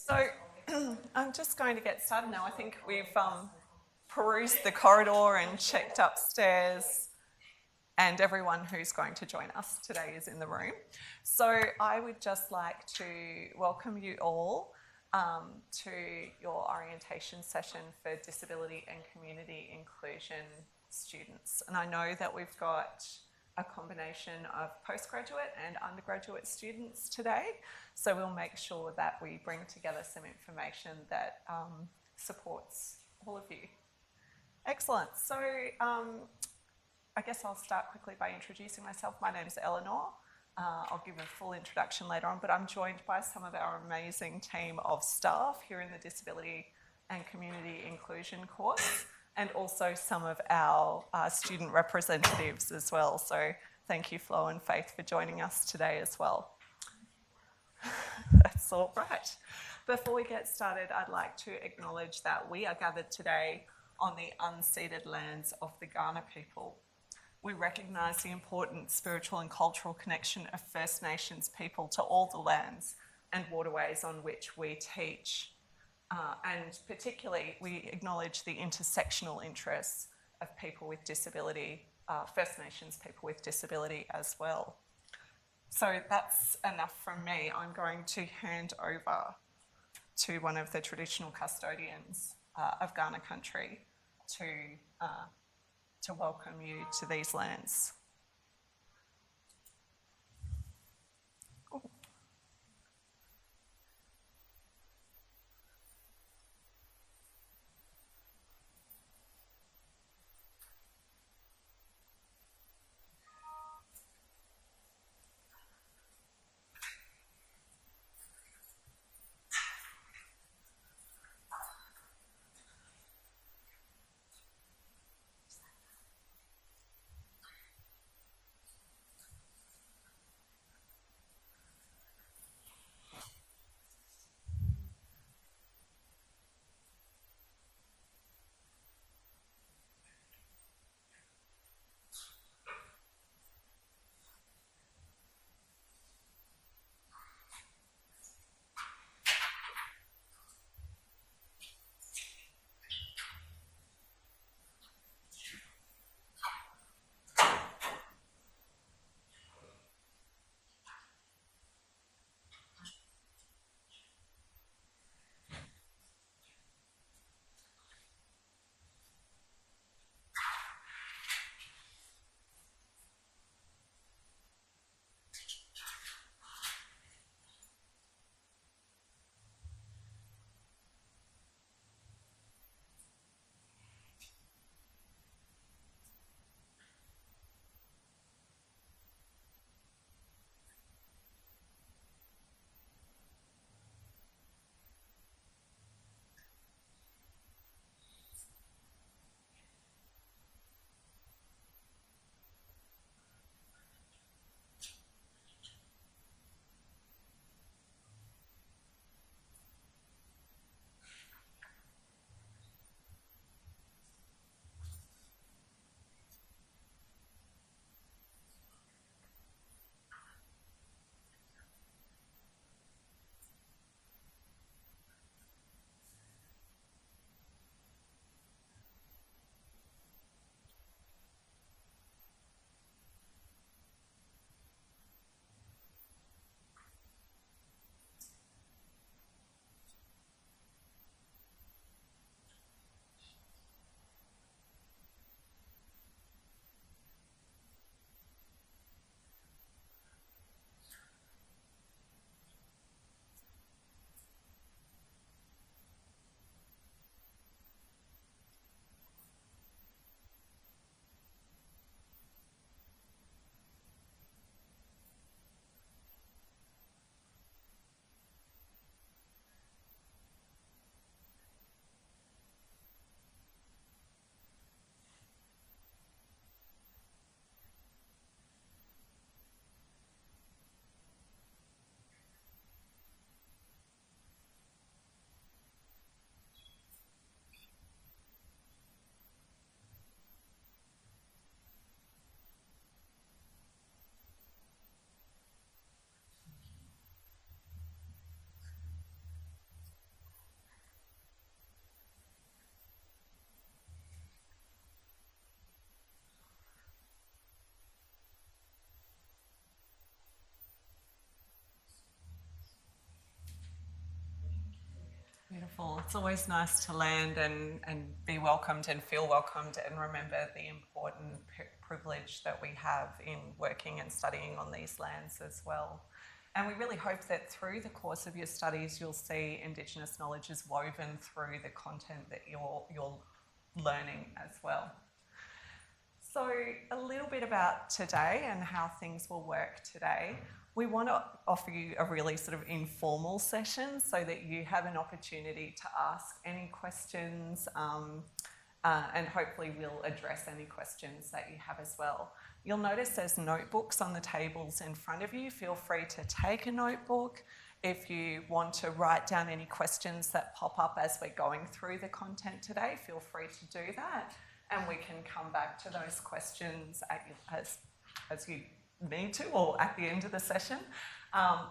So I'm just going to get started now. I think we've perused the corridor and checked upstairs, and everyone who's going to join us today is in the room. So I would just like to welcome you all to your orientation session for disability and community inclusion students. And I know that we've got a combination of postgraduate and undergraduate students today, so we'll make sure that we bring together some information that supports all of you. Excellent. So I guess I'll start quickly by introducing myself. My name is Eleanor. I'll give a full introduction later on, but I'm joined by some of our amazing team of staff here in the Disability and Community Inclusion course, and also some of our student representatives as well. So thank you, Flo and Faith, for joining us today as well. That's all right. Before we get started, I'd like to acknowledge that we are gathered today on the unceded lands of the Kaurna people. We recognise the important spiritual and cultural connection of First Nations people to all the lands and waterways on which we teach. And particularly, we acknowledge the intersectional interests of people with disability, First Nations people with disability as well. So that's enough from me. I'm going to hand over to one of the traditional custodians of Kaurna country to welcome you to these lands. Beautiful. It's always nice to land and be welcomed and feel welcomed and remember the important privilege that we have in working and studying on these lands as well. And we really hope that through the course of your studies, you'll see Indigenous knowledge is woven through the content that you're learning as well. So a little bit about today and how things will work today. We want to offer you a really sort of informal session so that you have an opportunity to ask any questions and hopefully we'll address any questions that you have as well. You'll notice there's notebooks on the tables in front of you. Feel free to take a notebook. If you want to write down any questions that pop up as we're going through the content today, feel free to do that. And we can come back to those questions as you need to or at the end of the session.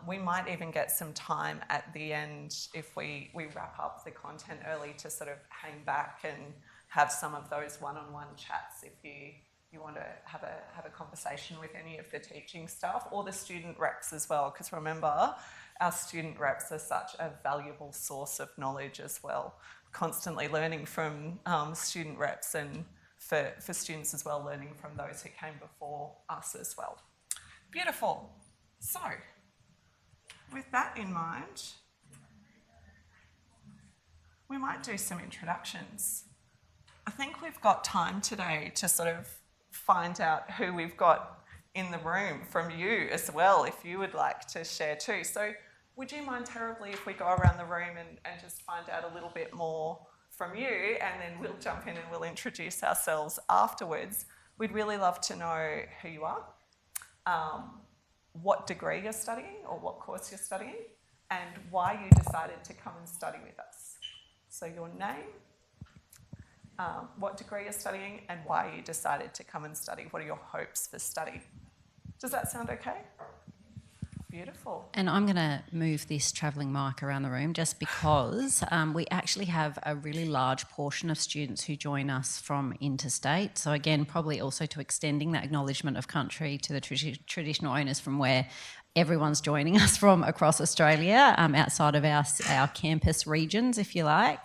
We might even get some time at the end if we wrap up the content early to sort of hang back and have some of those one-on-one chats if you want to have a conversation with any of the teaching staff or the student reps as well, because remember, our student reps are such a valuable source of knowledge as well. Constantly learning from student reps and for students as well, learning from those who came before us as well. Beautiful. So, with that in mind, we might do some introductions. I think we've got time today to sort of find out who we've got in the room from you as well, if you would like to share too. So would you mind terribly if we go around the room and just find out a little bit more from you, and then we'll jump in and we'll introduce ourselves afterwards. We'd really love to know who you are, what degree you're studying or what course you're studying, and why you decided to come and study with us. So your name, what degree you're studying, and why you decided to come and study. What are your hopes for study? Does that sound okay? Beautiful. And I'm going to move this travelling mic around the room just because we actually have a really large portion of students who join us from interstate. So again, probably also to extending that acknowledgement of country to the traditional owners from where everyone's joining us from across Australia, outside of our campus regions, if you like.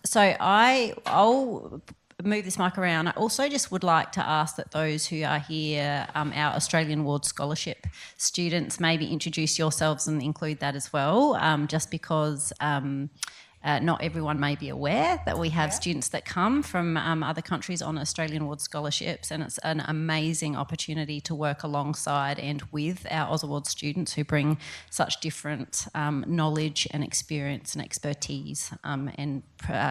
So I'll move this mic around. I also just would like to ask that those who are here, our Australian Award Scholarship students, maybe introduce yourselves and include that as well, just because not everyone may be aware that we have students that come from other countries on Australian Award Scholarships, and it's an amazing opportunity to work alongside and with our Oz Award students who bring such different knowledge and experience and expertise and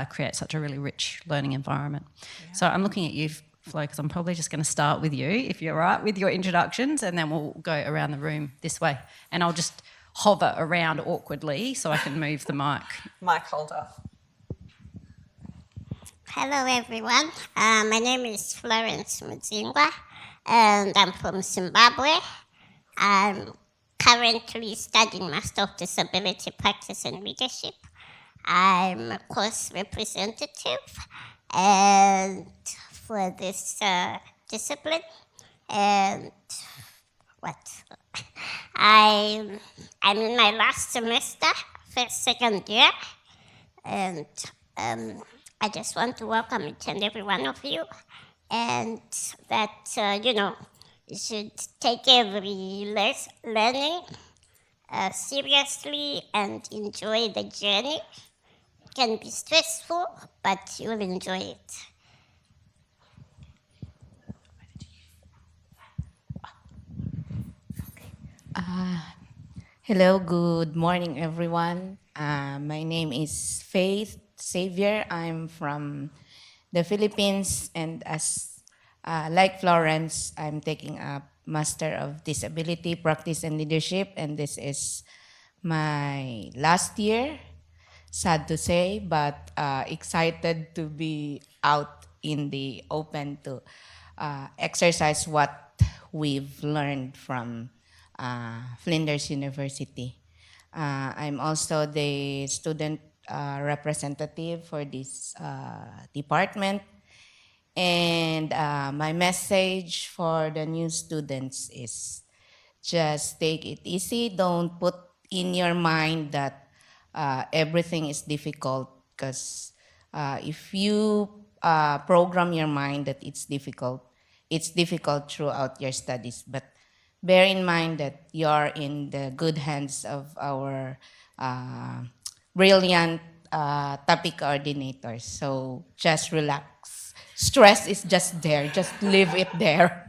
create such a really rich learning environment. Yeah. So I'm looking at you, Flo, because I'm probably just going to start with you, if you're right, with your introductions, and then we'll go around the room this way. And I'll just hover around awkwardly so I can move the mic. Mic holder. Hello everyone, my name is Florence Muzingwa and I'm from Zimbabwe. I'm currently studying Master of Disability Practice and Leadership. I'm a course representative and for this discipline, and I'm in my last semester, second year, and I just want to welcome each and every one of you, and that, you should take every learning seriously and enjoy the journey. It can be stressful, but you'll enjoy it. Hello, good morning, everyone. My name is Faith Xavier. I'm from the Philippines, and as like Florence, I'm taking a Master of Disability Practice and Leadership, and this is my last year. Sad to say, but excited to be out in the open to exercise what we've learned from Flinders University. I'm also the student representative for this department. And my message for the new students is just take it easy. Don't put in your mind that everything is difficult because if you program your mind that it's difficult throughout your studies. But bear in mind that you're in the good hands of our brilliant topic coordinators. So just relax. Stress is just there. Just leave it there.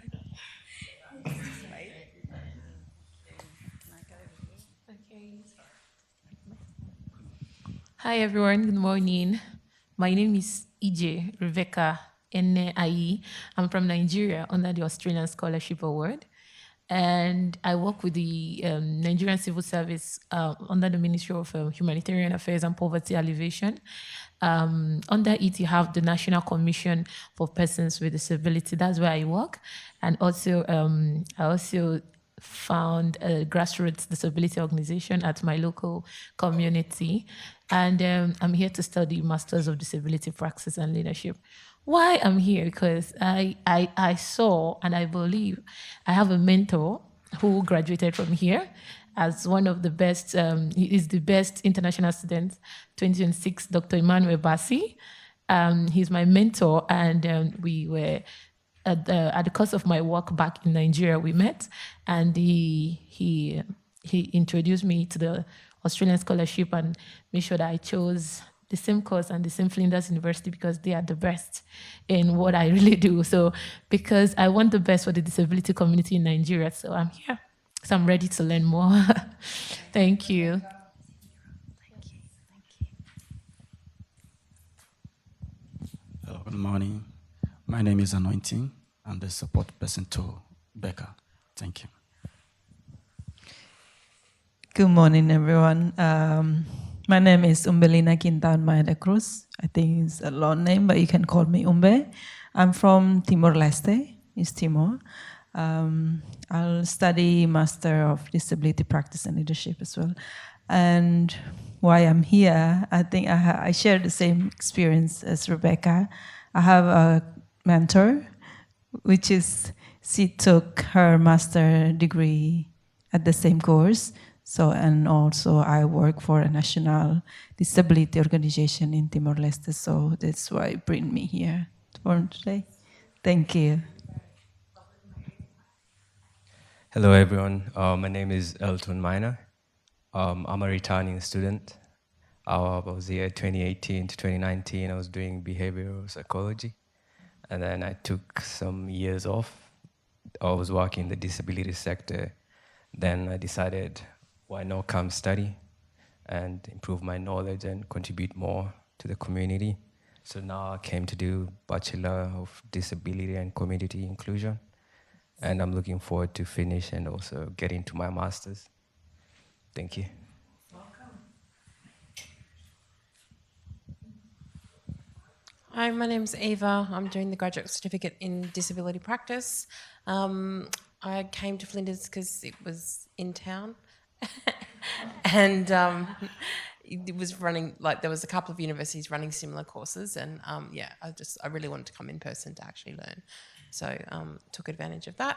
Hi everyone, good morning. My name is EJ Rebecca Nai. I'm from Nigeria under the Australian Scholarship Award. And I work with the Nigerian Civil Service under the Ministry of Humanitarian Affairs and Poverty Alleviation. Under it, you have the National Commission for Persons with Disability. That's where I work. And also, I also found a grassroots disability organization at my local community. And I'm here to study Masters of Disability Praxis and Leadership. Why I'm here? Because I saw and I believe I have a mentor who graduated from here as one of the best, he is the best international student, 2026, Dr. Emmanuel Bassi. He's my mentor, and we were at the course of my work back in Nigeria, we met, and he introduced me to the Australian scholarship and made sure that I chose the same course and the same Flinders University because they are the best in what I really do. So because I want the best for the disability community in Nigeria, so I'm here. So I'm ready to learn more. Thank you. Hello, good morning. My name is Anointing. I'm the support person to Becca. Thank you. Good morning, everyone. My name is Umbelina Quintan Maya de Cruz. I think it's a long name, but you can call me Umbe. I'm from Timor-Leste, East Timor. I'll study Master of Disability Practice and Leadership as well. And why I'm here, I think I share the same experience as Rebecca. I have a mentor, which is she took her master degree at the same course. So, and also I work for a national disability organization in Timor-Leste, so that's why it bring me here for today. Thank you. Hello everyone, my name is Elton Minor. I'm a returning student. I was here 2018 to 2019, I was doing behavioral psychology. And then I took some years off. I was working in the disability sector. Then I decided, why not come study and improve my knowledge and contribute more to the community. So now I came to do Bachelor of Disability and Community Inclusion. And I'm looking forward to finish and also get into my master's. Thank you. Hi, my name's Eva. I'm doing the graduate certificate in disability practice. I came to Flinders because it was in town. And it was running, like there was a couple of universities running similar courses, and yeah, I really wanted to come in person to actually learn. So took advantage of that.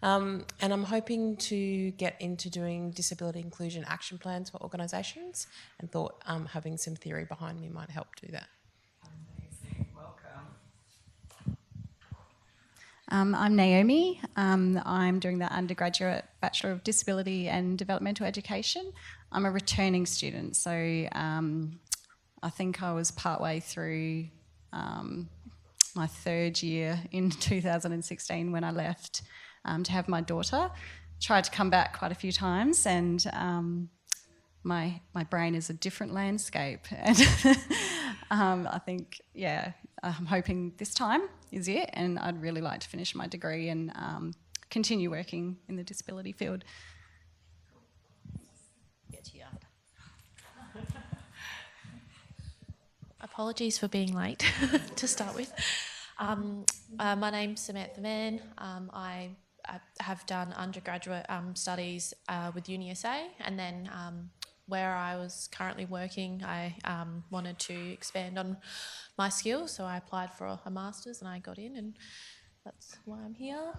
And I'm hoping to get into doing disability inclusion action plans for organisations, and thought having some theory behind me might help do that. I'm Naomi. I'm doing the undergraduate Bachelor of Disability and Developmental Education. I'm a returning student, so I think I was partway through my third year in 2016 when I left to have my daughter. Tried to come back quite a few times, and my brain is a different landscape. And I think, yeah, I'm hoping this time is it, and I'd really like to finish my degree and continue working in the disability field. Apologies for being late to start with. My name's Samantha Mann. I have done undergraduate studies with UniSA, and then where I was currently working, I wanted to expand on my skills, so I applied for a master's and I got in, and that's why I'm here.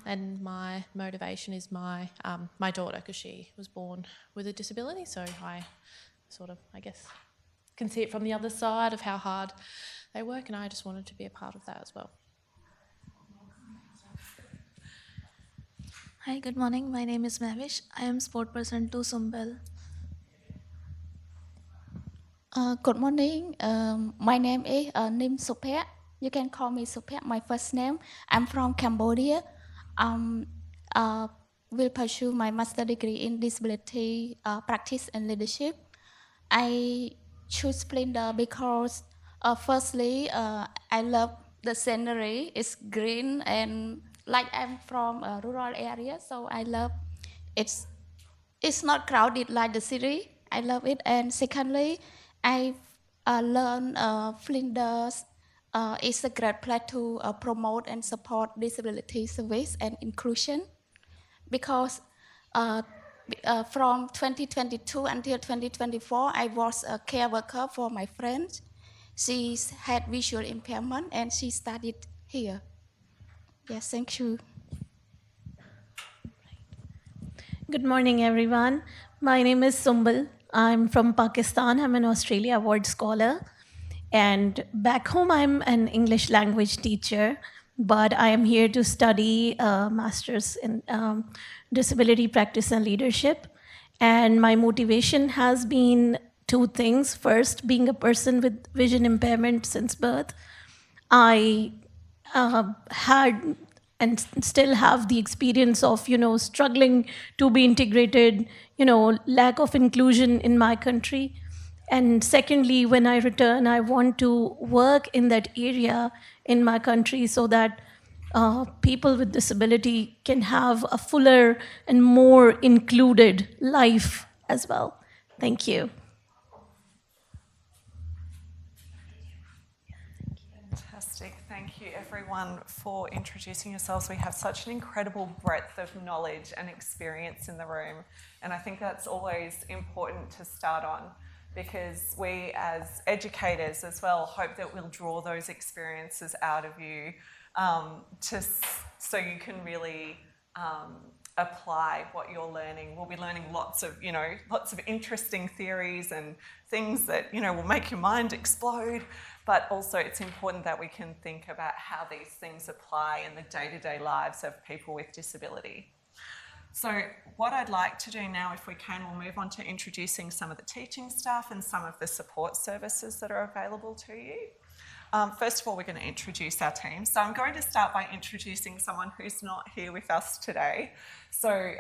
And my motivation is my daughter, because she was born with a disability, so I sort of, I guess, can see it from the other side of how hard they work, and I just wanted to be a part of that as well. Hi, good morning. My name is Mavish. I am sport person to Sumbel. Good morning. My name is Nim Supet. You can call me Supet, my first name. I'm from Cambodia. Will pursue my master degree in disability practice and leadership. I choose Splendor because firstly, I love the scenery. It's green and like I'm from a rural area, so I love it's not crowded like the city. I love it. And secondly, I learned Flinders is a great place to promote and support disability service and inclusion, because from 2022 until 2024, I was a care worker for my friend. She had visual impairment and she studied here. Yes, thank you. Good morning, everyone. My name is Sumbal. I'm from Pakistan. I'm an Australia Award Scholar. And back home, I'm an English language teacher, but I am here to study a master's in disability practice and leadership. And my motivation has been two things. First, being a person with vision impairment since birth, I had and still have the experience of, struggling to be integrated, lack of inclusion in my country. And secondly, when I return, I want to work in that area in my country so that people with disability can have a fuller and more included life as well. Thank you. Fantastic. Thank you, everyone, for introducing yourselves. We have such an incredible breadth of knowledge and experience in the room, and I think that's always important to start on, because we as educators as well hope that we'll draw those experiences out of you so you can really apply what you're learning. We'll be learning lots of interesting theories and things that, will make your mind explode, but also it's important that we can think about how these things apply in the day-to-day lives of people with disability. So what I'd like to do now, if we can, we'll move on to introducing some of the teaching staff and some of the support services that are available to you. First of all, we're going to introduce our team. So I'm going to start by introducing someone who's not here with us today. So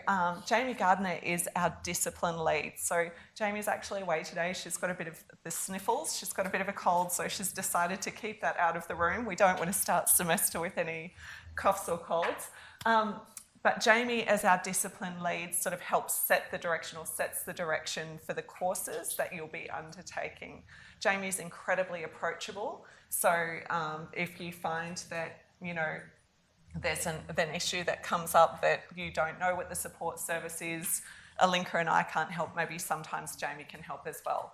Jamie Gardner is our discipline lead. So Jamie's actually away today. She's got a bit of the sniffles. She's got a bit of a cold, so she's decided to keep that out of the room. We don't want to start semester with any coughs or colds. But Jamie, as our discipline lead, sort of helps set the direction or sets the direction for the courses that you'll be undertaking. Jamie's incredibly approachable. So if you find that, there's an issue that comes up that you don't know what the support service is, Alinka and I can't help. Maybe sometimes Jamie can help as well.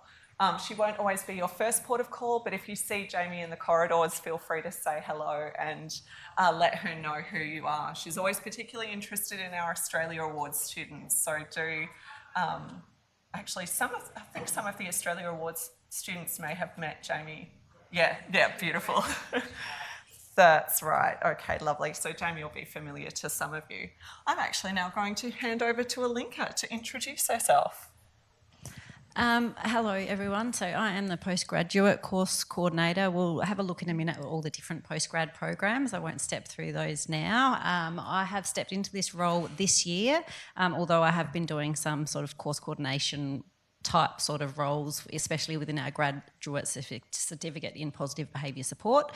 She won't always be your first port of call, but if you see Jamie in the corridors, feel free to say hello and let her know who you are. She's always particularly interested in our Australia Awards students, so do actually I think some of the Australia Awards students may have met Jamie. Yeah, beautiful. That's right. Okay, lovely. So Jamie will be familiar to some of you. I'm actually now going to hand over to Alinka to introduce herself. Hello, everyone. So I am the postgraduate course coordinator. We'll have a look in a minute at all the different postgrad programs. I won't step through those now. I have stepped into this role this year, although I have been doing some sort of course coordination type sort of roles, especially within our graduate certificate in positive behaviour support.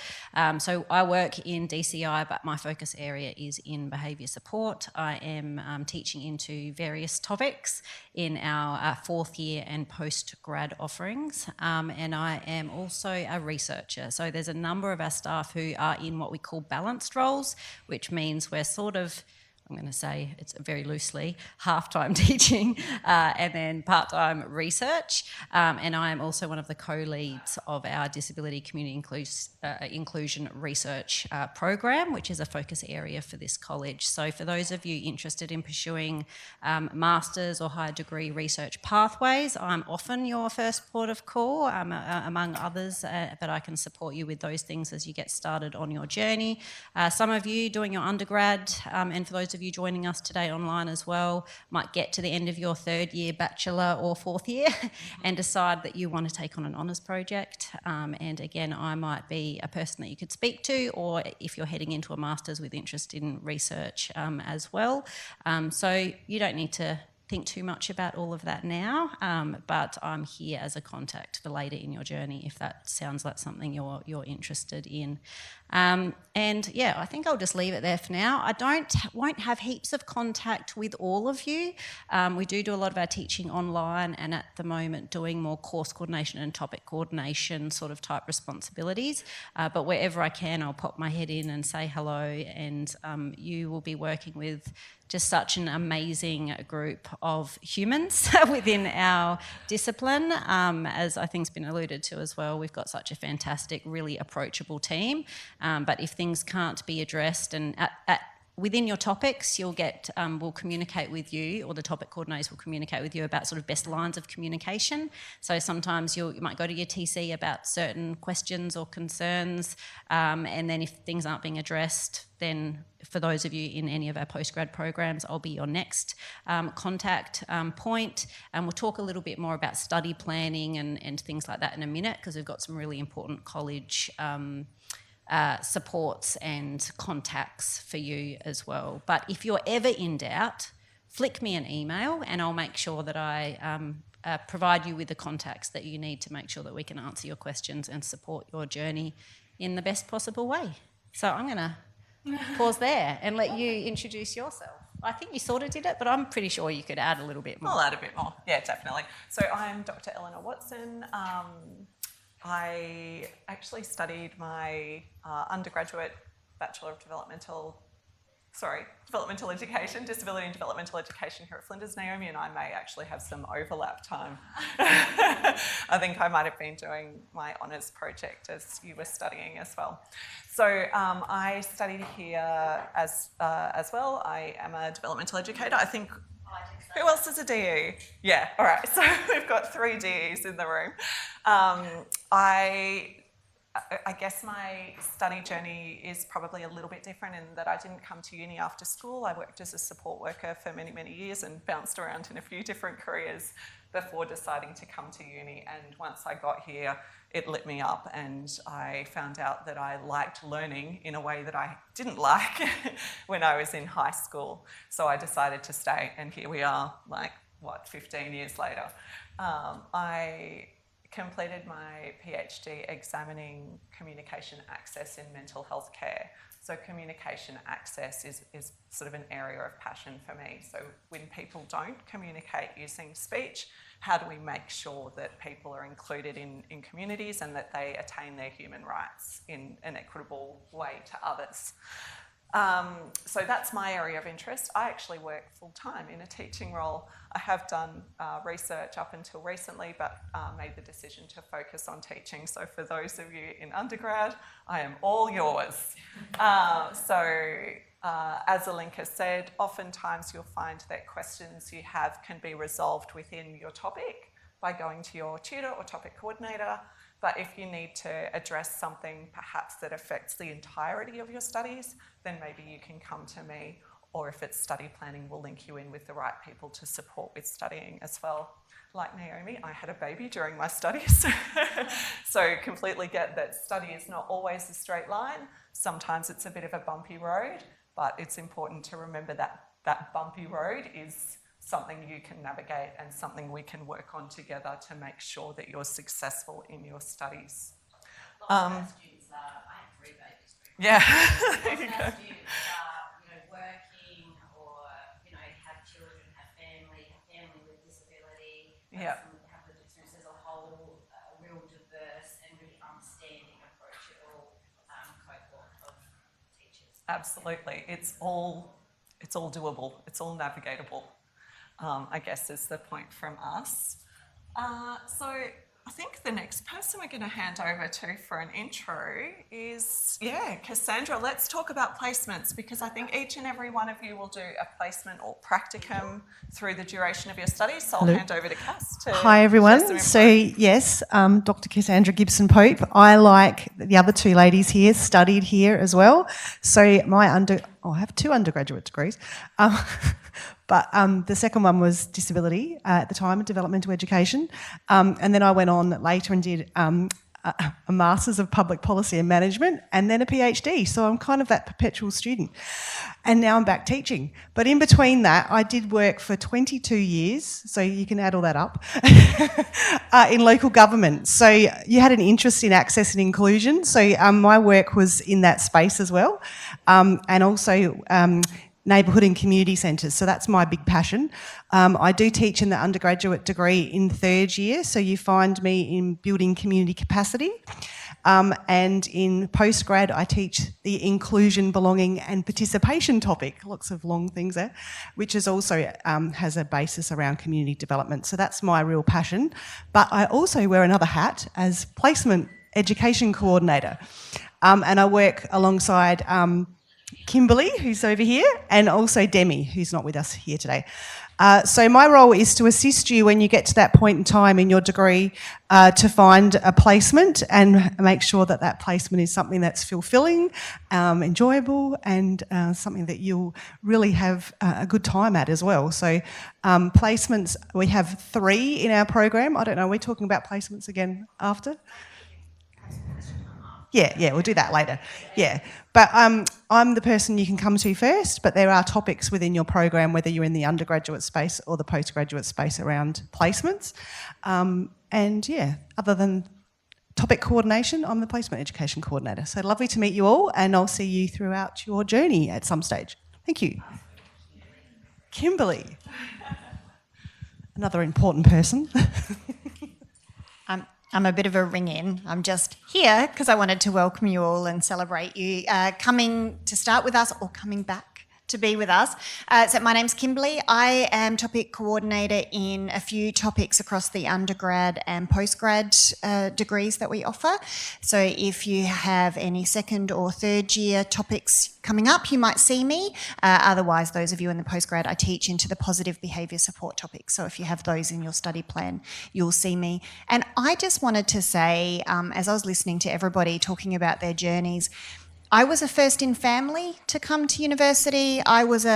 So I work in DCI, but my focus area is in behaviour support. I am teaching into various topics in our fourth year and post-grad offerings, and I am also a researcher. So there's a number of our staff who are in what we call balanced roles, which means we're sort of I'm going to say it's very loosely, half-time teaching and then part-time research. And I am also one of the co-leads of our Disability Community Inclusion Research program, which is a focus area for this college. So for those of you interested in pursuing master's or higher degree research pathways, I'm often your first port of call, among others, but I can support you with those things as you get started on your journey. Some of you doing your undergrad, and for those of you joining us today online as well, might get to the end of your third year bachelor or fourth year and decide that you want to take on an honours project. And again, I might be a person that you could speak to, or if you're heading into a master's with interest in research as well. So you don't need to think too much about all of that now, but I'm here as a contact for later in your journey if that sounds like something you're interested in. And yeah, I think I'll just leave it there for now. I won't have heaps of contact with all of you. We do a lot of our teaching online, and at the moment doing more course coordination and topic coordination sort of type responsibilities. But wherever I can, I'll pop my head in and say hello, and you will be working with just such an amazing group of humans within our discipline. As I think's been alluded to as well, we've got such a fantastic, really approachable team. But if things can't be addressed, and within your topics, you'll get, we'll communicate with you, or the topic coordinators will communicate with you about sort of best lines of communication. So sometimes you might go to your TC about certain questions or concerns, and then if things aren't being addressed, then for those of you in any of our postgrad programs, I'll be your next contact point. And we'll talk a little bit more about study planning and things like that in a minute, because we've got some really important college supports and contacts for you as well. But if you're ever in doubt, flick me an email and I'll make sure that I provide you with the contacts that you need to make sure that we can answer your questions and support your journey in the best possible way. So I'm going to pause there and let you introduce yourself. I think you sort of did it, but I'm pretty sure you could add a little bit more. I'll add a bit more. Yeah, definitely. So I'm Dr. Eleanor Watson. I actually studied my undergraduate Bachelor of Developmental Education, Disability and Developmental Education here at Flinders. Naomi and I may actually have some overlap time. I think I might have been doing my honours project as you were studying as well. So I studied here as well. I am a developmental educator. I think, who else is a DE? Yeah, all right. So we've got 3 DEs in the room. I guess my study journey is probably a little bit different in that I didn't come to uni after school. I worked as a support worker for many, many years and bounced around in a few different careers before deciding to come to uni. And once I got here, it lit me up, and I found out that I liked learning in a way that I didn't like when I was in high school. So I decided to stay, and here we are, 15 years later. I completed my PhD examining communication access in mental health care. So communication access is sort of an area of passion for me. So when people don't communicate using speech, how do we make sure that people are included in communities and that they attain their human rights in an equitable way to others? So that's my area of interest. I actually work full-time in a teaching role. I have done research up until recently, but made the decision to focus on teaching. So for those of you in undergrad, I am all yours. As Alinka said, oftentimes you'll find that questions you have can be resolved within your topic by going to your tutor or topic coordinator. But if you need to address something perhaps that affects the entirety of your studies, then maybe you can come to me, or if it's study planning, we'll link you in with the right people to support with studying as well. Like Naomi, I had a baby during my studies, so completely get that study is not always a straight line. Sometimes it's a bit of a bumpy road, but it's important to remember that that bumpy road is something you can navigate and something we can work on together to make sure that you're successful in your studies. I have 3 babies. Yeah. There you go. Students are, working or, have children, have family with disability, have lived experience. There's a whole real diverse and really understanding, approachable cohort of teachers. Absolutely. It's all it's all doable, it's all navigatable, I guess is the point from us. So I think the next person we're going to hand over to for an intro is, Cassandra. Let's talk about placements, because I think each and every one of you will do a placement or practicum through the duration of your studies. So I'll hand over to Cass. Hi everyone. So yes, Dr. Cassandra Gibson Pope. I, like the other two ladies here, studied here as well. So I have 2 undergraduate degrees. But the second one was disability at the time, developmental education. And then I went on later and did a Masters of Public Policy and Management and then a PhD. So I'm kind of that perpetual student. And now I'm back teaching. But in between that, I did work for 22 years, so you can add all that up, in local government. So you had an interest in access and inclusion. So my work was in that space as well. And also neighbourhood and community centres, so that's my big passion. I do teach in the undergraduate degree in 3rd year, so you find me in building community capacity. And in postgrad, I teach the inclusion, belonging and participation topic, lots of long things there, which is also has a basis around community development. So that's my real passion. But I also wear another hat as placement education coordinator. And I work alongside Kimberly, who's over here, and also Demi, who's not with us here today. So my role is to assist you when you get to that point in time in your degree to find a placement and make sure that that placement is something that's fulfilling, enjoyable, and something that you'll really have a good time at as well. So placements, we have 3 in our program. I don't know, we're talking about placements again after? Yeah, we'll do that later. Yeah, but I'm the person you can come to first, but there are topics within your program, whether you're in the undergraduate space or the postgraduate space around placements. And yeah, other than topic coordination, I'm the placement education coordinator. So lovely to meet you all, and I'll see you throughout your journey at some stage. Thank you. Kimberly, another important person. I'm a bit of a ring-in. I'm just here because I wanted to welcome you all and celebrate you coming to start with us or coming back to be with us. So my name's Kimberly. I am topic coordinator in a few topics across the undergrad and postgrad degrees that we offer. So if you have any 2nd or 3rd year topics coming up, you might see me. Otherwise, those of you in the postgrad, I teach into the positive behaviour support topics. So if you have those in your study plan, you'll see me. And I just wanted to say, as I was listening to everybody talking about their journeys, I was a first in family to come to university. I was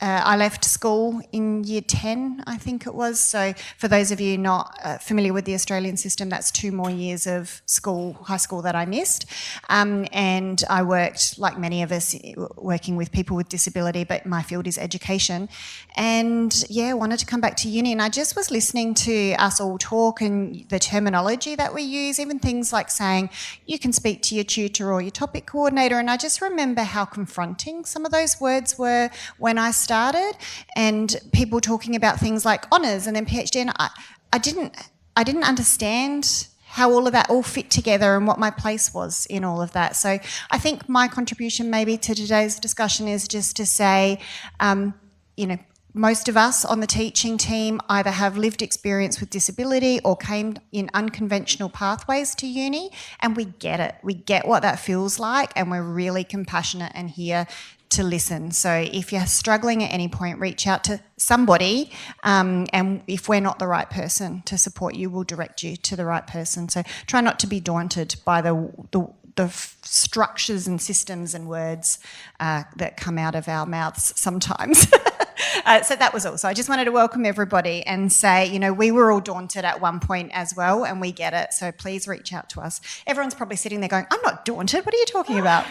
I left school in year 10, I think it was. So for those of you not familiar with the Australian system, that's 2 more years of school, high school that I missed. And I worked, like many of us, working with people with disability, but my field is education. And yeah, wanted to come back to uni. And I just was listening to us all talk and the terminology that we use, even things like saying, you can speak to your tutor or your topic coordinator. And I just remember how confronting some of those words were when I started, and people talking about things like honours and then PhD, and I didn't understand how all of that all fit together and what my place was in all of that. So I think my contribution maybe to today's discussion is just to say, most of us on the teaching team either have lived experience with disability or came in unconventional pathways to uni, and we get it. We get what that feels like, and we're really compassionate and here to listen. So if you're struggling at any point, reach out to somebody, and if we're not the right person to support you, we'll direct you to the right person. So try not to be daunted by the structures and systems and words that come out of our mouths sometimes. So that was all. So I just wanted to welcome everybody and say, we were all daunted at one point as well, and we get it. So please reach out to us. Everyone's probably sitting there going, I'm not daunted. What are you talking about?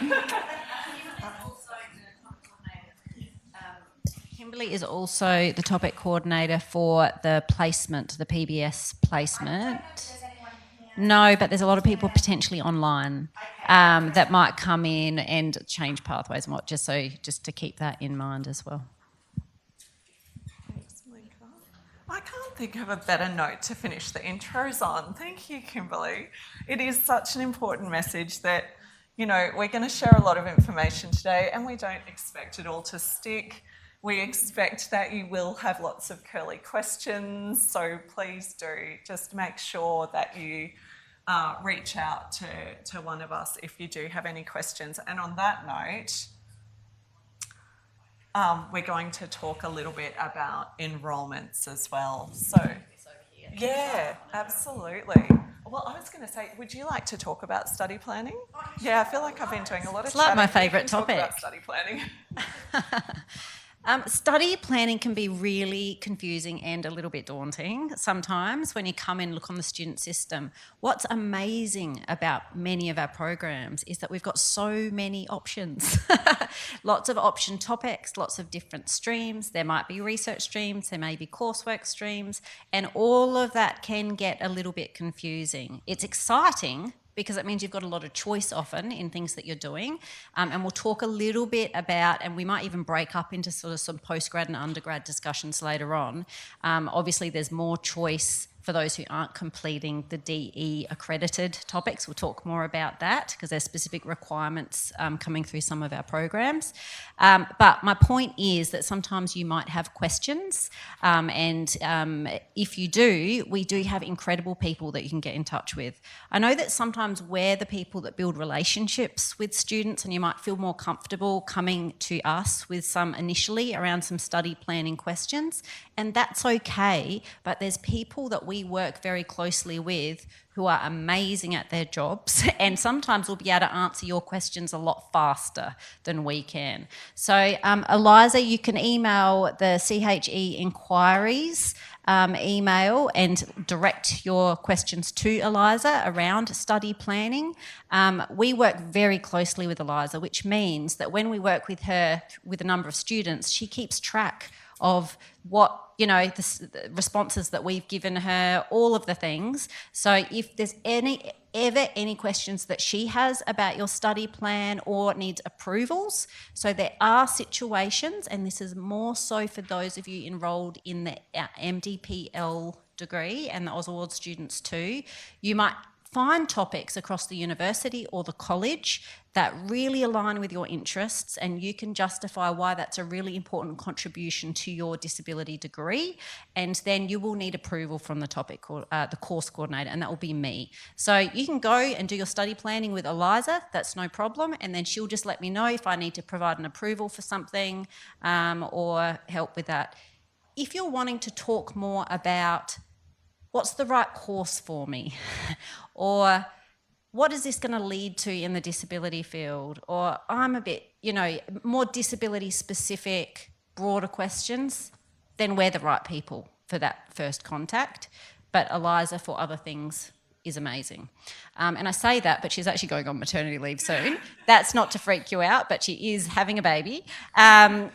Kimberly is also the topic coordinator for the placement, the PBS placement. No, but there's a lot of people potentially online that might come in and change pathways and what, just to keep that in mind as well. I can't think of a better note to finish the intros on. Thank you, Kimberly. It is such an important message that, you know, we're going to share a lot of information today, and we don't expect it all to stick. We expect that you will have lots of curly questions, so please do just make sure that you reach out to one of us if you do have any questions. And on that note, we're going to talk a little bit about enrolments as well. So, yeah, absolutely. Well, I was going to say, would you like to talk about study planning? Yeah, I feel like I've been doing a lot of It's like my chatting. We favourite can talk topic. about study planning. Study planning can be really confusing and a little bit daunting sometimes when you come in and look on the student system. What's amazing about many of our programs is that we've got so many options. Lots of option topics, lots of different streams. There might be research streams, there may be coursework streams, and all of that can get a little bit confusing. It's exciting because it means you've got a lot of choice often in things that you're doing. And we'll talk a little bit about, and we might even break up into sort of some postgrad and undergrad discussions later on. Obviously, there's more choice for those who aren't completing the DE accredited topics. We'll talk more about that because there's specific requirements coming through some of our programs. But my point is that sometimes you might have questions, and if you do, we do have incredible people that you can get in touch with. I know that sometimes we're the people that build relationships with students, and you might feel more comfortable coming to us with some initially around some study planning questions, and that's okay, but there's people that we work very closely with who are amazing at their jobs and sometimes will be able to answer your questions a lot faster than we can. So Eliza, you can email the CHE inquiries email and direct your questions to Eliza around study planning. We work very closely with Eliza, which means that when we work with her with a number of students, she keeps track of what, you know, the responses that we've given her, all of the things. So if there's ever any questions that she has about your study plan or needs approvals, so there are situations, and this is more so for those of you enrolled in the MDPL degree and the Ausaward students too, you might find topics across the university or the college that really align with your interests, and you can justify why that's a really important contribution to your disability degree, and then you will need approval from the topic the course coordinator, and that will be me. So you can go and do your study planning with Eliza, that's no problem, and then she'll just let me know if I need to provide an approval for something or help with that. If you're wanting to talk more about what's the right course for me, or what is this going to lead to in the disability field, or I'm a bit, you know, more disability specific, broader questions, then we're the right people for that first contact. But Eliza for other things is amazing. And I say that, but she's actually going on maternity leave soon. That's not to freak you out, but she is having a baby. What I'm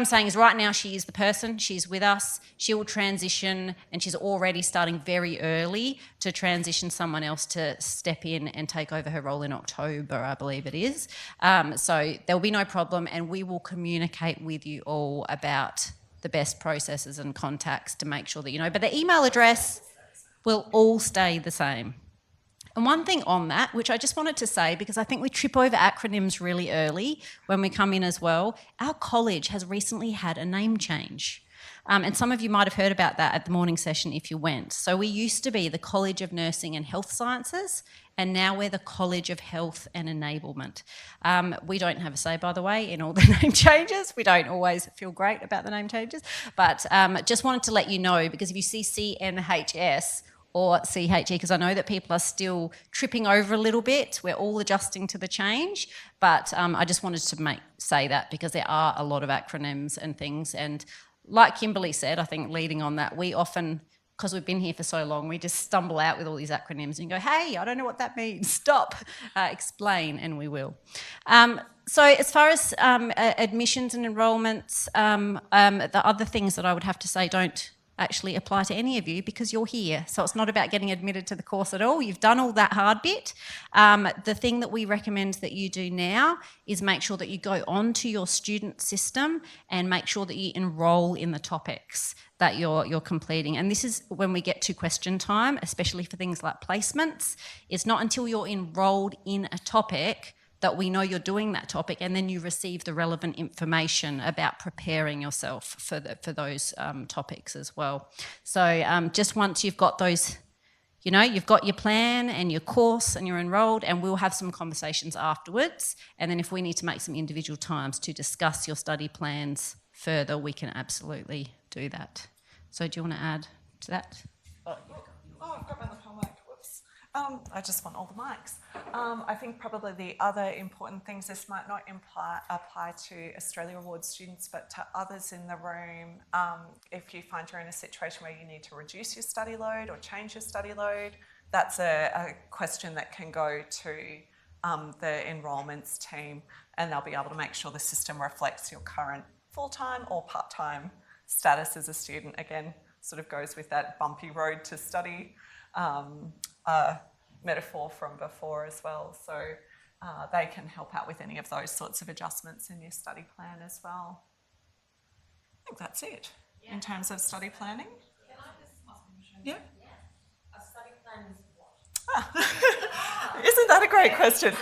saying is right now she is the person, she's with us, she will transition, and she's already starting very early to transition someone else to step in and take over her role in October, I believe it is. So there'll be no problem, and we will communicate with you all about the best processes and contacts to make sure that you know. But the email address will all stay the same. And one thing on that, which I just wanted to say, because I think we trip over acronyms really early when we come in as well, our college has recently had a name change. And some of you might have heard about that at the morning session if you went. So we used to be the College of Nursing and Health Sciences, and now we're the College of Health and Enablement. We don't have a say, by the way, in all the name changes. We don't always feel great about the name changes, but just wanted to let you know, because if you see CNHS or CHE, because I know that people are still tripping over a little bit, we're all adjusting to the change, but I just wanted to say that because there are a lot of acronyms and things, and like Kimberly said, I think leading on that, we often, because we've been here for so long, we just stumble out with all these acronyms and go, hey, I don't know what that means, stop, explain, and we will. So as far as admissions and enrolments, the other things that I would have to say, don't actually apply to any of you because you're here. So it's not about getting admitted to the course at all. You've done all that hard bit. The thing that we recommend that you do now is make sure that you go onto your student system and make sure that you enrol in the topics that you're completing. And this is when we get to question time, especially for things like placements. It's not until you're enrolled in a topic that we know you're doing that topic, and then you receive the relevant information about preparing yourself for those topics as well. So just once you've got those, you've got your plan and your course and you're enrolled, and we'll have some conversations afterwards. And then if we need to make some individual times to discuss your study plans further, we can absolutely do that. So do you want to add to that? Oh, I've got my lapel mic. Whoops. I just want all the mics. I think probably the other important things, this might not apply to Australia Awards students, but to others in the room, if you find you're in a situation where you need to reduce your study load or change your study load, that's a question that can go to the enrolments team, and they'll be able to make sure the system reflects your current full-time or part-time status as a student. Again, sort of goes with that bumpy road to study metaphor from before as well. So they can help out with any of those sorts of adjustments in your study plan as well. I think that's it in terms of study planning. Can I just ask a question? Yeah. A study plan is what? Isn't that a great question?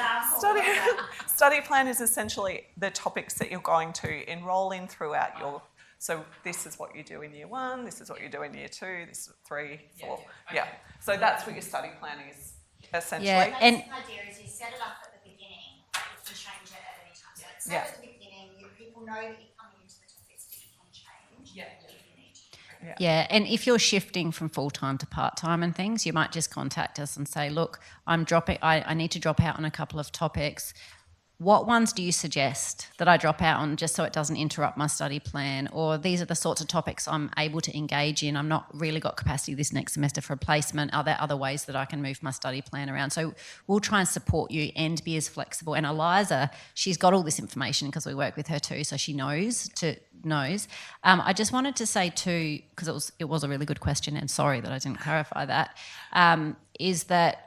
Study plan is essentially the topics that you're going to enrol in throughout your. So this is what you do in year 1, this is what you do in year 2, this is 3, 4. Yeah. So that's what your study plan is, essentially. Yeah, and the idea is you set it up at the beginning, but you can change it at any time. So it's set at the beginning, people know that you're coming into the topics that you can change if you need to. Yeah, and if you're shifting from full-time to part-time and things, you might just contact us and say, look, I need to drop out on a couple of topics. What ones do you suggest that I drop out on just so it doesn't interrupt my study plan? Or these are the sorts of topics I'm able to engage in. I'm not really got capacity this next semester for a placement. Are there other ways that I can move my study plan around? So we'll try and support you and be as flexible. And Eliza, she's got all this information because we work with her too, so she knows. I just wanted to say too, because it was a really good question, and sorry that I didn't clarify that, is that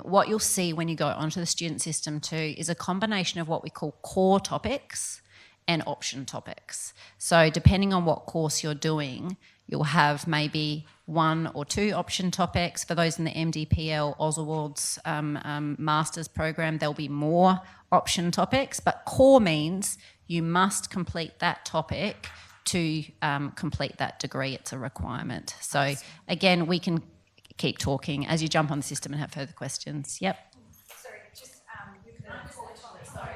what you'll see when you go onto the student system too is a combination of what we call core topics and option topics. So depending on what course you're doing, you'll have maybe 1 or 2 option topics. For those in the MDPL Oz Awards Masters program, there'll be more option topics, but core means you must complete that topic to complete that degree. It's a requirement. So again, we can keep talking as you jump on the system and have further questions. Yep. Sorry, just you can sorry.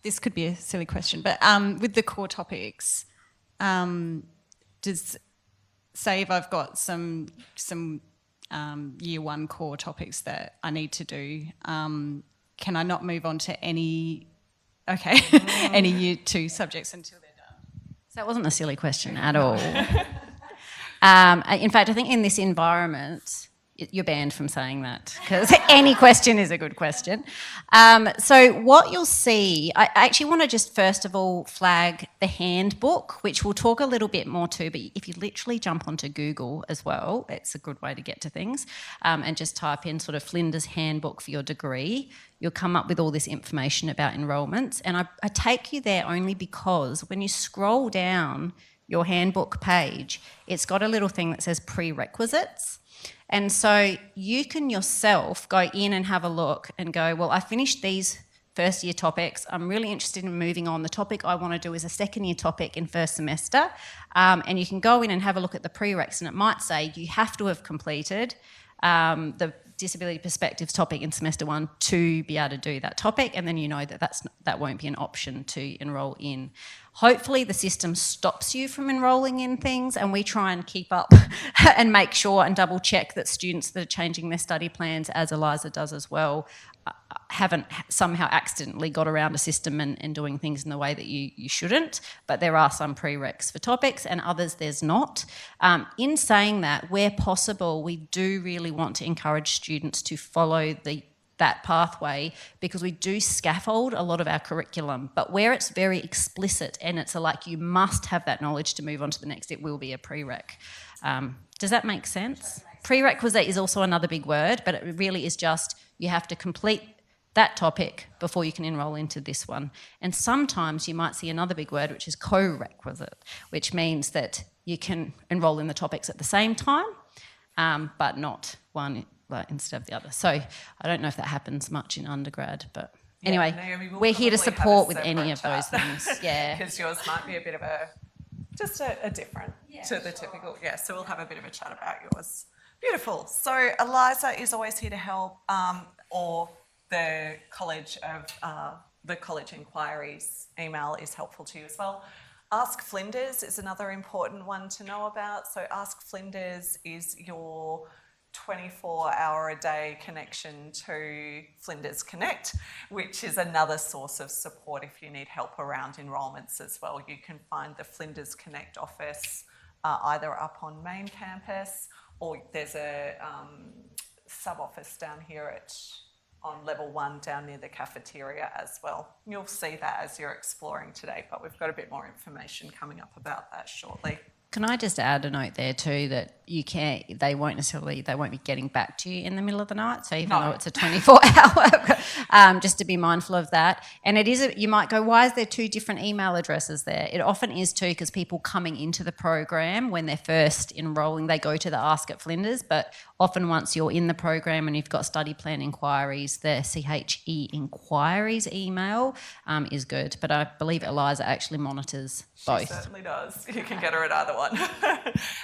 This could be a silly question, but with the core topics, say if I've got some year 1 core topics that I need to do, can I not move on to any year 2 subjects until they're done? So that wasn't a silly question at all. In fact, I think in this environment, you're banned from saying that because any question is a good question. So what you'll see, I actually want to just first of all flag the handbook, which we'll talk a little bit more to, but if you literally jump onto Google as well, it's a good way to get to things, and just type in sort of Flinders Handbook for your degree, you'll come up with all this information about enrolments. And I take you there only because when you scroll down your handbook page, it's got a little thing that says prerequisites. And so you can yourself go in and have a look and go, well, I finished these first year topics. I'm really interested in moving on. The topic I want to do is a second year topic in first semester. And you can go in and have a look at the prereqs, and it might say you have to have completed the disability perspectives topic in semester 1 to be able to do that topic, and then you know that won't be an option to enrol in. Hopefully the system stops you from enrolling in things, and we try and keep up and make sure and double check that students that are changing their study plans, as Eliza does as well, haven't somehow accidentally got around a system and doing things in the way that you shouldn't. But there are some prereqs for topics and others there's not. In saying that, where possible, we do really want to encourage students to follow the that pathway because we do scaffold a lot of our curriculum, but where it's very explicit and it's like you must have that knowledge to move on to the next, it will be a prereq. Does that make sense? Prerequisite is also another big word, but it really is just you have to complete that topic before you can enrol into this one. And sometimes you might see another big word, which is co-requisite, which means that you can enrol in the topics at the same time, but not one instead of the other. So I don't know if that happens much in undergrad, but anyway, Naomi, we're here to probably have support a with any separate of those chat. things. Yeah. Because yours might be a bit of just a different to the typical. Yeah, so we'll have a bit of a chat about yours. Beautiful. So Eliza is always here to help, or the college inquiries email is helpful to you as well. Ask Flinders is another important one to know about. So Ask Flinders is your 24-hour-a-day connection to Flinders Connect, which is another source of support if you need help around enrolments as well. You can find the Flinders Connect office either up on main campus, or there's a sub-office down here on level 1 down near the cafeteria as well. You'll see that as you're exploring today, but we've got a bit more information coming up about that shortly. Can I just add a note there too that they won't be getting back to you in the middle of the night. So even though it's a 24-hour, just to be mindful of that. And it is, you might go, why is there 2 different email addresses there? It often is too because people coming into the program when they're first enrolling, they go to the Ask at Flinders, but often once you're in the program and you've got study plan inquiries, the CHE inquiries email is good. But I believe Eliza actually monitors both. She certainly does. You can get her at either one.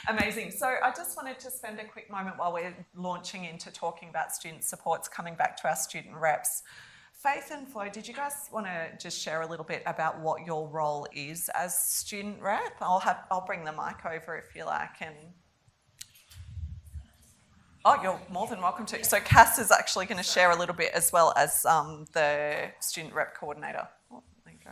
Amazing. So I just wanted to spend a quick moment while we're launching into talking about student supports, coming back to our student reps. Faith and Flo, did you guys want to just share a little bit about what your role is as student rep? I'll bring the mic over if you like. Oh, you're more than welcome to. So Cass is actually going to share a little bit as well as the student rep coordinator. Oh, there you go.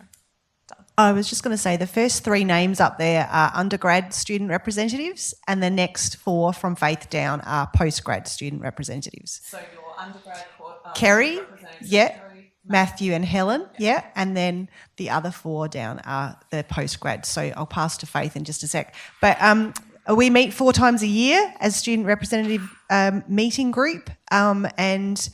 Done. I was just going to say the first 3 names up there are undergrad student representatives, and the next 4 from Faith down are postgrad student representatives. So your undergrad Kerry, yeah, Kerry, Matthew and Helen, yeah, and then the other 4 down are the postgrad. So I'll pass to Faith in just a sec. But we meet 4 times a year as student representative meeting group, and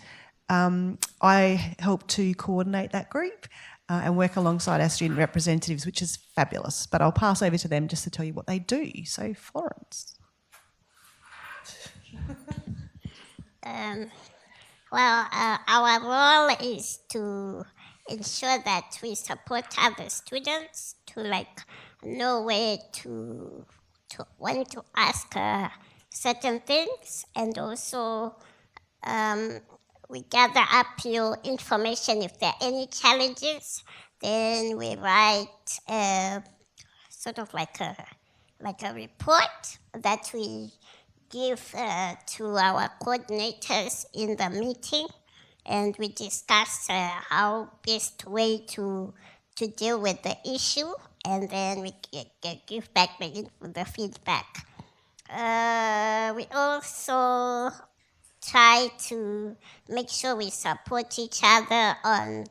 I help to coordinate that group. And work alongside our student representatives, which is fabulous. But I'll pass over to them just to tell you what they do. So, Florence. Our role is to ensure that we support other students to know where to when to ask certain things, and also we gather up your information. If there are any challenges, then we write sort of like a report that we give to our coordinators in the meeting, and we discuss how best way to deal with the issue, and then we give back the feedback. We also try to make sure we support each other on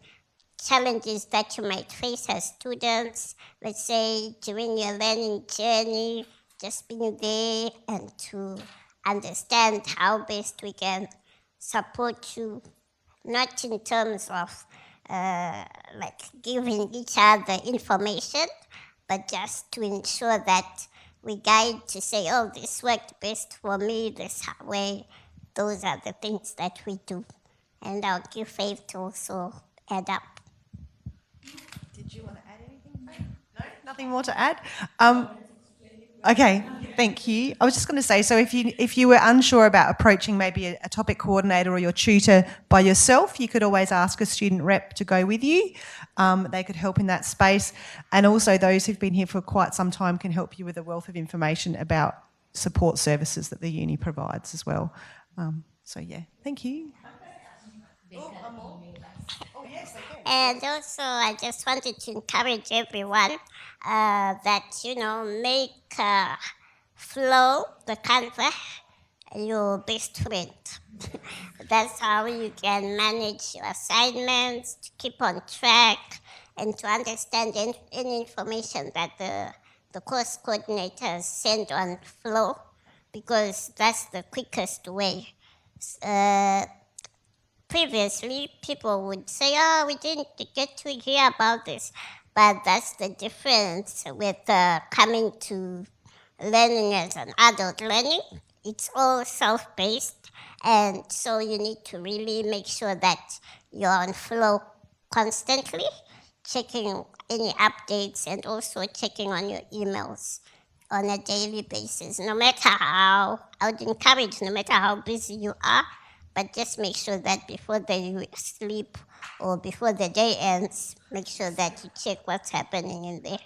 challenges that you might face as students. Let's say during your learning journey, just being there and to understand how best we can support you, not in terms of giving each other information, but just to ensure that we guide to say, oh, this worked best for me, this way. Those are the things that we do. And I'll give Faith to also add up. Did you want to add anything, Faith? No? Nothing more to add? Okay, thank you. I was just going to say, so if you were unsure about approaching maybe a topic coordinator or your tutor by yourself, you could always ask a student rep to go with you. They could help in that space. And also those who've been here for quite some time can help you with a wealth of information about support services that the uni provides as well. So yeah, thank you. And also, I just wanted to encourage everyone that, make flow the Canva your best friend. That's how you can manage your assignments, to keep on track, and to understand any information that the course coordinators send on Flow, because that's the quickest way. Previously, people would say, oh, we didn't get to hear about this. But that's the difference with coming to learning as an adult learning. It's all self-paced, and so you need to really make sure that you're on Flow constantly, checking any updates and also checking on your emails on a daily basis. No matter how, I would encourage, no matter how busy you are, but just make sure that before you sleep or before the day ends, make sure that you check what's happening in there.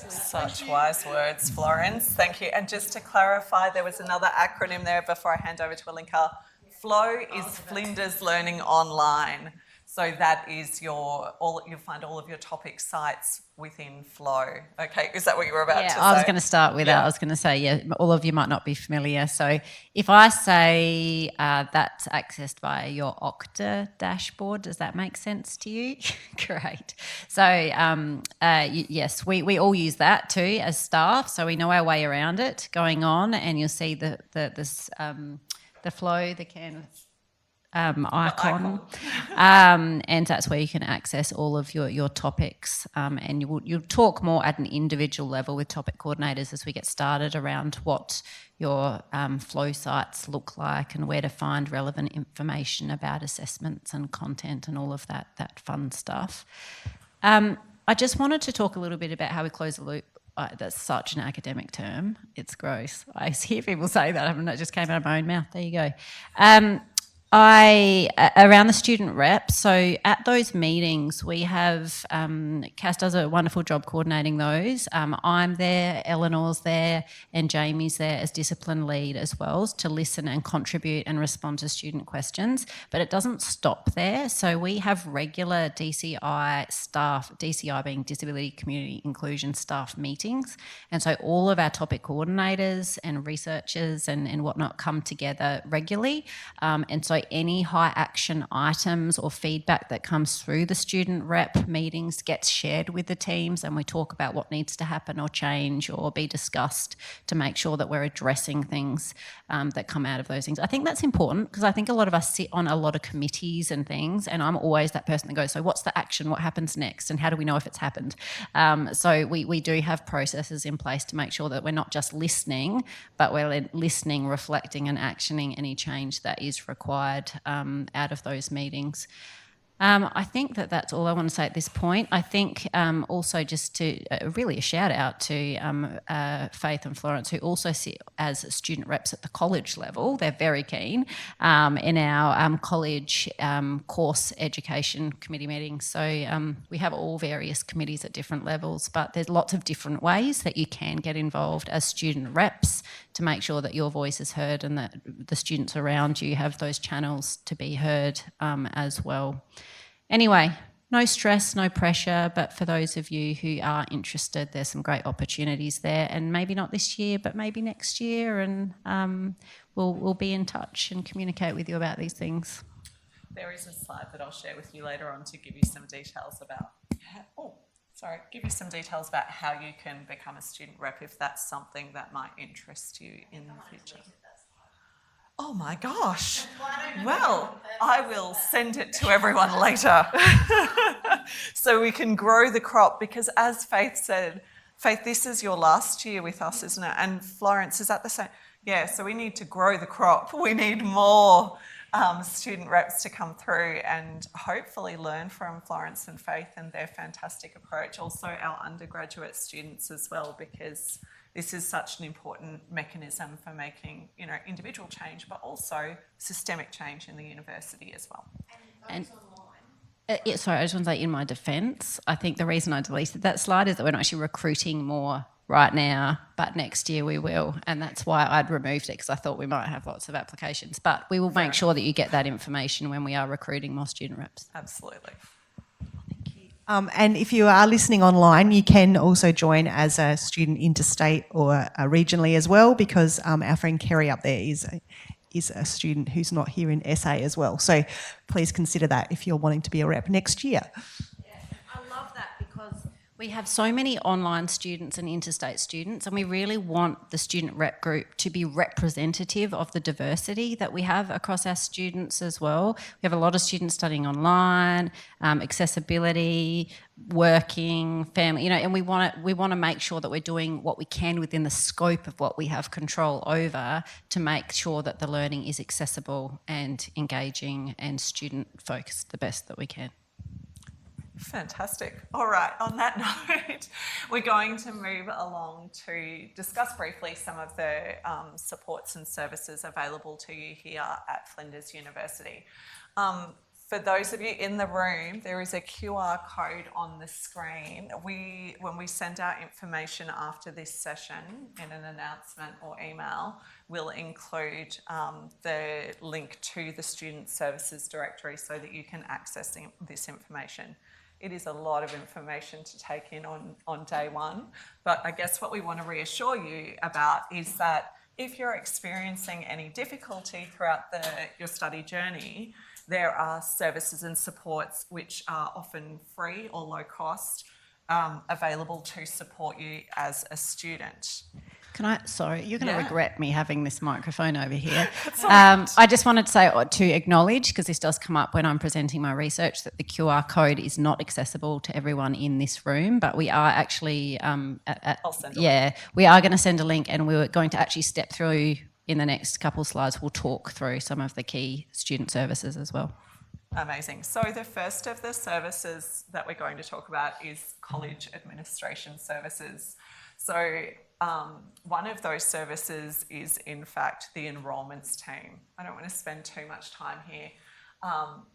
Such wise words, Florence. Thank you. And just to clarify, there was another acronym there before I hand over to Alinka. Flow is Flinders Learning Online. So that is you'll find all of your topic sites within Flow. Okay, is that what you were about to say? I was going to start with that. I was going to say, all of you might not be familiar. So if I say that's accessed via your Okta dashboard, does that make sense to you? Great. So yes, we all use that too as staff, so we know our way around it going on, and you'll see the Flow, the canvas icon. And that's where you can access all of your topics, and you'll talk more at an individual level with topic coordinators as we get started around what your Flow sites look like and where to find relevant information about assessments and content and all of that fun stuff. I just wanted to talk a little bit about how we close the loop. That's such an academic term. It's gross. I hear people say that. It just came out of my own mouth. There you go. Around the student rep, so at those meetings we have, Cass does a wonderful job coordinating those. I'm there, Eleanor's there, and Jamie's there as discipline lead as well, to listen and contribute and respond to student questions. But it doesn't stop there. So we have regular DCI staff, DCI being Disability Community Inclusion staff meetings. And so all of our topic coordinators and researchers and whatnot come together regularly. And so any high action items or feedback that comes through the student rep meetings gets shared with the teams, and we talk about what needs to happen or change or be discussed to make sure that we're addressing things that come out of those things. I think that's important because I think a lot of us sit on a lot of committees and things, and I'm always that person that goes, so what's the action, what happens next, and how do we know if it's happened? So we do have processes in place to make sure that we're not just listening, but we're listening, reflecting and actioning any change that is required out of those meetings. I think that's all I want to say at this point. I think also just to really a shout out to Faith and Florence, who also sit as student reps at the college level. They're very keen in our college course education committee meetings. So we have all various committees at different levels, but there's lots of different ways that you can get involved as student reps to make sure that your voice is heard and that the students around you have those channels to be heard as well. Anyway, no stress, no pressure, but for those of you who are interested, there's some great opportunities there, and maybe not this year, but maybe next year, and we'll be in touch and communicate with you about these things. There is a slide that I'll share with you later on to give you some details about how you can become a student rep if that's something that might interest you in the future. Oh my gosh. Well, I will send it to everyone later so we can grow the crop, because as Faith said, Faith, this is your last year with us, isn't it? And Florence, is that the same? Yeah, so we need to grow the crop. We need more student reps to come through and hopefully learn from Florence and Faith and their fantastic approach. Also our undergraduate students as well, because this is such an important mechanism for making, individual change, but also systemic change in the university as well. And sorry, I just want to say, in my defence, I think the reason I deleted that slide is that we're not actually recruiting more right now, but next year we will, and that's why I'd removed it, because I thought we might have lots of applications. But we will make sure that you get that information when we are recruiting more student reps. Absolutely. And if you are listening online, you can also join as a student interstate or regionally as well, because our friend Kerry up there is a student who's not here in SA as well. So please consider that if you're wanting to be a rep next year. I love that because we have so many online students and interstate students, and we really want the student rep group to be representative of the diversity that we have across our students as well. We have a lot of students studying online, accessibility, working, family, and we want to make sure that we're doing what we can within the scope of what we have control over to make sure that the learning is accessible and engaging and student focused the best that we can. Fantastic. All right, on that note, we're going to move along to discuss briefly some of the supports and services available to you here at Flinders University. For those of you in the room, there is a QR code on the screen. When we send out information after this session in an announcement or email, we'll include the link to the Student Services Directory so that you can access this information. It is a lot of information to take in on day one, but I guess what we want to reassure you about is that if you're experiencing any difficulty throughout your study journey, there are services and supports which are often free or low cost available to support you as a student. Sorry, you're going to Yeah. regret me having this microphone over here. That's all right. I just wanted to say, to acknowledge, because this does come up when I'm presenting my research, that the QR code is not accessible to everyone in this room, but we are actually, I'll send a we are going to send a link, and we're going to actually step through in the next couple of slides. We'll talk through some of the key student services as well. Amazing. So the first of the services that we're going to talk about is college administration services. So one of those services is, in fact, the enrolments team. I don't want to spend too much time here,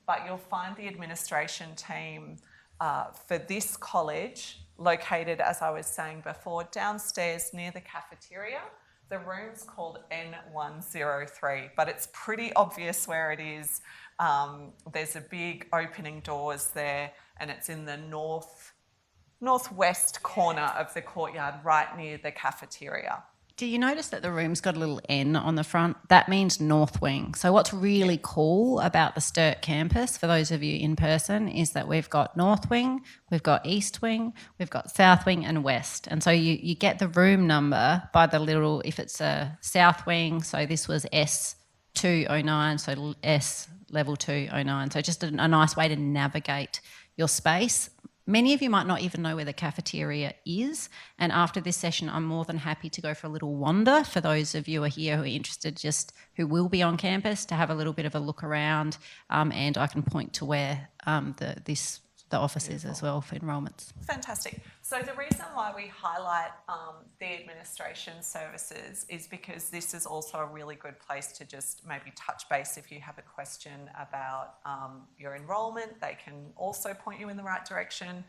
but you'll find the administration team for this college located, as I was saying before, downstairs near the cafeteria. The room's called N103, but it's pretty obvious where it is. There's a big opening doors there, and it's in the northwest corner of the courtyard, right near the cafeteria. Do you notice that the room's got a little N on the front? That means North Wing. So what's really cool about the Sturt campus, for those of you in person, is that we've got North Wing, we've got East Wing, we've got South Wing and West. And so you get the room number by the little, if it's a South Wing, so this was S209, so S level 209. So just a nice way to navigate your space. Many of you might not even know where the cafeteria is, and after this session I'm more than happy to go for a little wander for those of you who are here who are interested, who will be on campus, to have a little bit of a look around, and I can point to where the office is as well for enrolments. Fantastic. So the reason why we highlight the administration services is because this is also a really good place to just maybe touch base if you have a question about your enrolment. They can also point you in the right direction.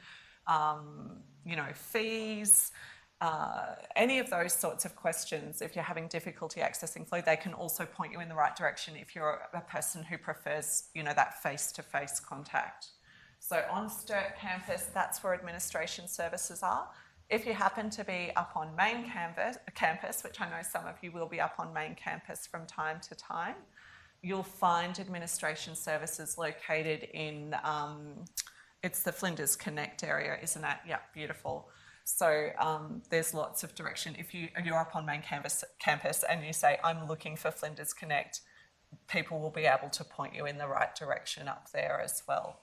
Fees, any of those sorts of questions. If you're having difficulty accessing Flow, they can also point you in the right direction if you're a person who prefers, that face-to-face contact. So on Sturt campus, that's where administration services are. If you happen to be up on main campus, which I know some of you will be up on main campus from time to time, you'll find administration services located in, it's the Flinders Connect area, isn't it? Yeah, beautiful. So there's lots of direction. If you're up on main campus and you say, I'm looking for Flinders Connect, people will be able to point you in the right direction up there as well.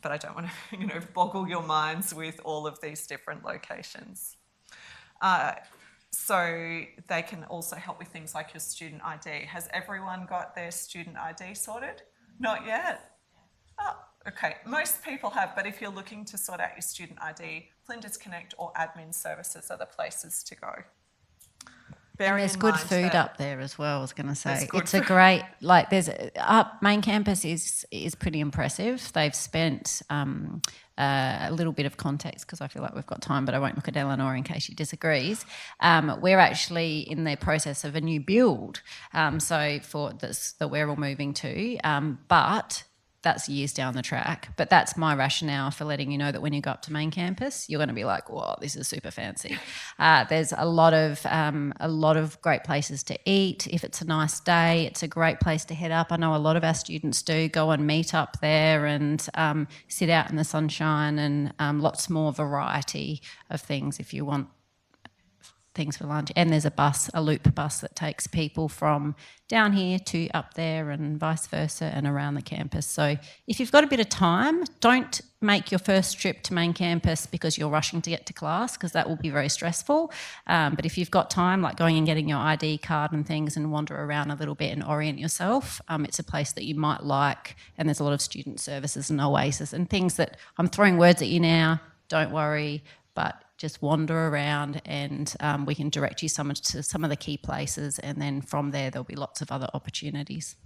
But I don't want to, boggle your minds with all of these different locations. So they can also help with things like your student ID. Has everyone got their student ID sorted? Not yet? Oh, okay. Most people have, but if you're looking to sort out your student ID, Flinders Connect or admin services are the places to go. And there's good food up there as well, I was going to say. It's a food. great, main campus is pretty impressive. They've spent a little bit of context, because I feel like we've got time, but I won't look at Eleanor in case she disagrees. We're actually in the process of a new build, so for this that we're all moving to, but that's years down the track. But that's my rationale for letting you know that when you go up to main campus, you're going to be like, "Whoa, this is super fancy." There's a lot of great places to eat. If it's a nice day, it's a great place to head up. I know a lot of our students do go and meet up there and sit out in the sunshine, and lots more variety of things if you want things for lunch. And there's a loop bus that takes people from down here to up there and vice versa and around the campus. So if you've got a bit of time, don't make your first trip to main campus because you're rushing to get to class, because that will be very stressful. But if you've got time, like going and getting your ID card and things and wander around a little bit and orient yourself, it's a place that you might like. And there's a lot of student services and Oasis and things that I'm throwing words at you now. Don't worry, but just wander around and we can direct you to some of the key places, and then from there there'll be lots of other opportunities.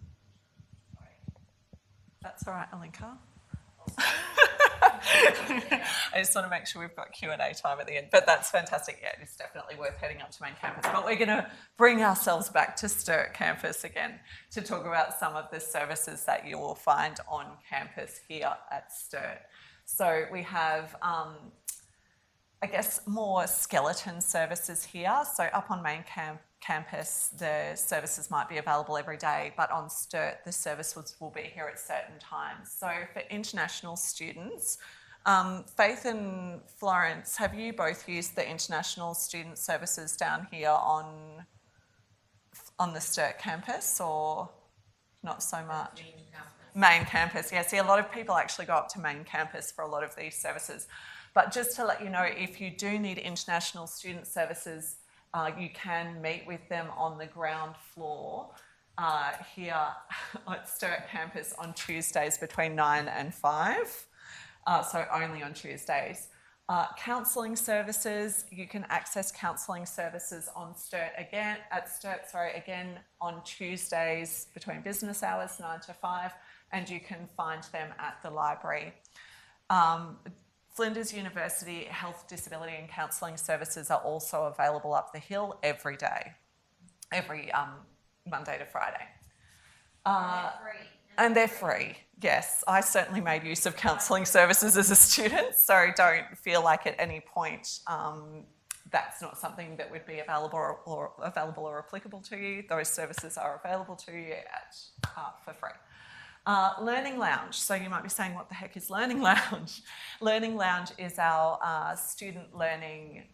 That's all right, Alinka. I just want to make sure we've got Q&A time at the end, but that's fantastic. Yeah, it's definitely worth heading up to main campus. But we're going to bring ourselves back to Sturt campus again to talk about some of the services that you will find on campus here at Sturt. So we have I guess more skeleton services here. So up on main campus, the services might be available every day, but on Sturt, the services will be here at certain times. So for international students, Faith and Florence, have you both used the international student services down here on the Sturt campus, or not so much? Main campus, yeah. See, a lot of people actually go up to main campus for a lot of these services. But just to let you know, if you do need international student services, you can meet with them on the ground floor here at Sturt campus on Tuesdays between 9 and 5, so only on Tuesdays. Counselling services, you can access counselling services on at Sturt again on Tuesdays between business hours 9 to 5, and you can find them at the library. Flinders University Health, Disability and Counselling Services are also available up the hill every day, every Monday to Friday. And they're free, yes. I certainly made use of counselling services as a student, so don't feel like at any point that's not something that would be available or applicable to you. Those services are available to you for free. Learning Lounge. So you might be saying, what the heck is Learning Lounge? Learning Lounge is our student learning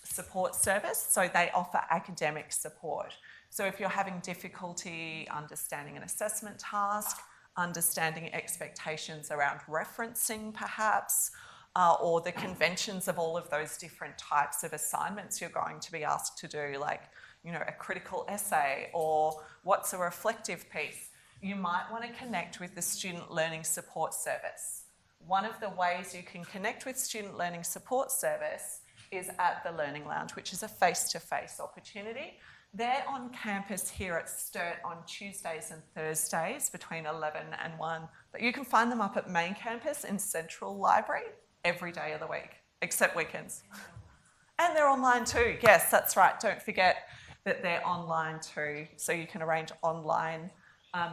support service. So they offer academic support. So if you're having difficulty understanding an assessment task, understanding expectations around referencing perhaps, or the conventions of all of those different types of assignments you're going to be asked to do, like, a critical essay, or what's a reflective piece, you might want to connect with the Student Learning Support Service. One of the ways you can connect with Student Learning Support Service is at the Learning Lounge, which is a face-to-face opportunity. They're on campus here at Sturt on Tuesdays and Thursdays between 11 and 1, but you can find them up at main campus in Central Library every day of the week, except weekends. And they're online too. Yes, that's right. Don't forget that they're online too, so you can arrange online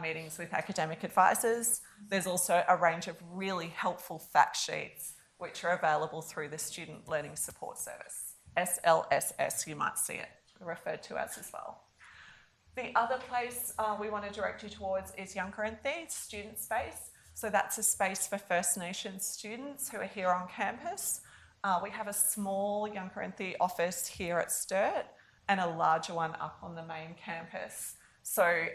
meetings with academic advisors. There's also a range of really helpful fact sheets which are available through the Student Learning Support Service. SLSS, you might see it referred to as well. The other place we want to direct you towards is Yunkarinthi Student Space. So that's a space for First Nations students who are here on campus. We have a small Yunkarinthi office here at Sturt and a larger one up on the main campus. So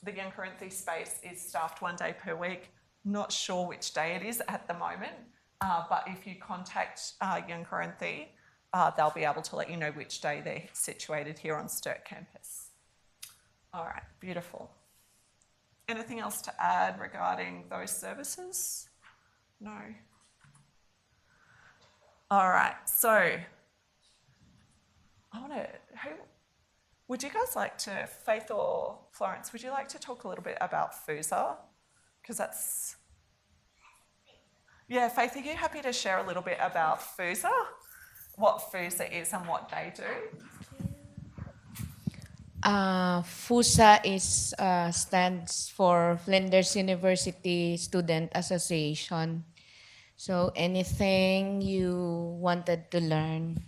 the Yunkarinthi space is staffed 1 day per week. Not sure which day it is at the moment, but if you contact Yunkarinthi, they'll be able to let you know which day they're situated here on Sturt campus. All right, beautiful. Anything else to add regarding those services? No? All right, so would you guys like to, Faith or Florence, would you like to talk a little bit about FUSA? Because that's, yeah, Faith, are you happy to share a little bit about FUSA? What FUSA is and what they do? FUSA stands for Flinders University Student Association. So anything you wanted to learn,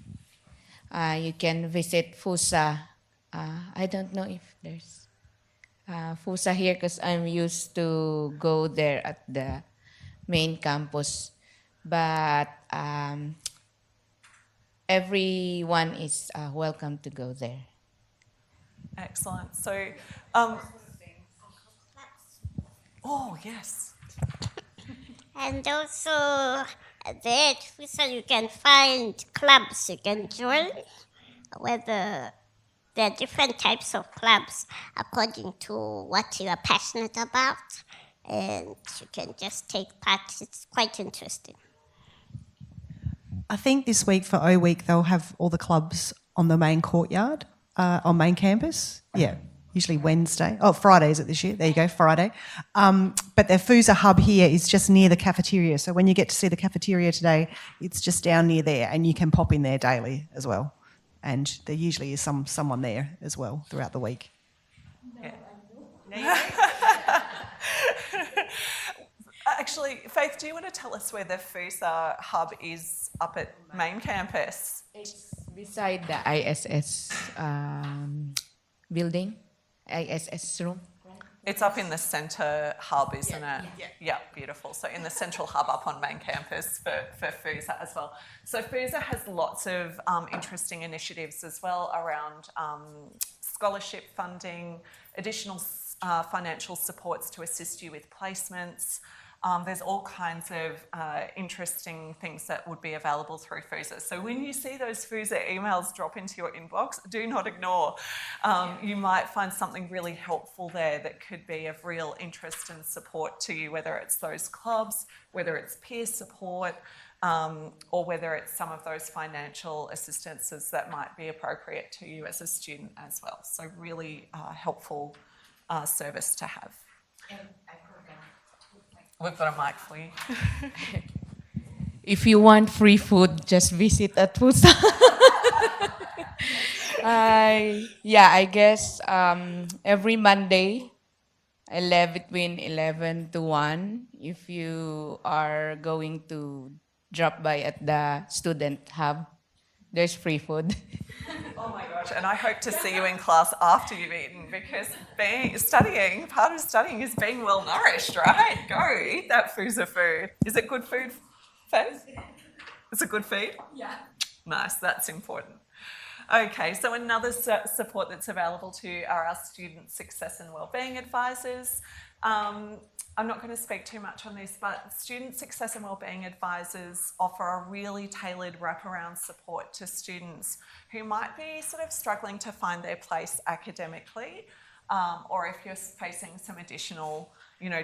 you can visit FUSA. I don't know if there's FUSA here because I'm used to go there at the main campus. But everyone is welcome to go there. Excellent. So, oh, yes. And also there at FUSA you can find clubs you can join, whether there are different types of clubs according to what you are passionate about, and you can just take part. It's quite interesting. I think this week for O Week they'll have all the clubs on the main courtyard, on main campus. Yeah, usually Wednesday. Oh, Friday is it this year? There you go, Friday. But their FUSA hub here is just near the cafeteria. So when you get to see the cafeteria today, it's just down near there, and you can pop in there daily as well. And there usually is someone there as well throughout the week. Yeah. Actually, Faith, do you want to tell us where the FUSA hub is up at main campus? It's beside the ISS building, ISS room. It's up in the centre hub, isn't it? Yeah, beautiful. So in the central hub up on main campus for FUSA as well. So FUSA has lots of interesting initiatives as well around scholarship funding, additional financial supports to assist you with placements. There's all kinds of interesting things that would be available through FUSA. So when you see those FUSA emails drop into your inbox, do not ignore. You might find something really helpful there that could be of real interest and support to you, whether it's those clubs, whether it's peer support, or whether it's some of those financial assistances that might be appropriate to you as a student as well. So really helpful service to have. We've got a mic for you. If you want free food, just visit at FUSA. I guess every Monday, between 11 to 1, if you are going to drop by at the student hub, there's free food. Oh my gosh, and I hope to see you in class after you've eaten, because part of studying is being well nourished, right? Go eat that FUSA food. Is it good food, Faith? Is it good food? Yeah. Nice, that's important. Okay, so another support that's available to you are our student success and wellbeing advisors. I'm not going to speak too much on this, but student success and wellbeing advisors offer a really tailored wraparound support to students who might be sort of struggling to find their place academically, or if you're facing some additional,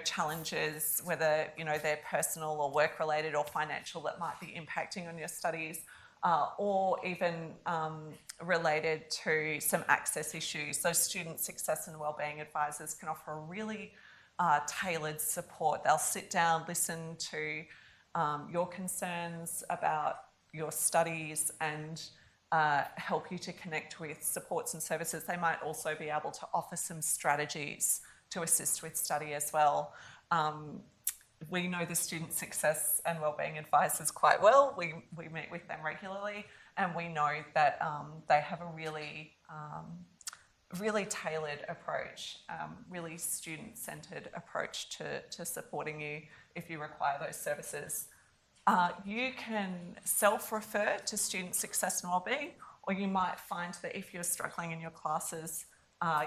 challenges, whether, they're personal or work-related or financial that might be impacting on your studies, or even related to some access issues. So student success and wellbeing advisors can offer a really tailored support. They'll sit down, listen to your concerns about your studies and help you to connect with supports and services. They might also be able to offer some strategies to assist with study as well. We know the student success and wellbeing advisors quite well. We meet with them regularly, and we know that they have a really tailored approach, really student-centred approach to supporting you if you require those services. You can self-refer to student success and wellbeing, or you might find that if you're struggling in your classes,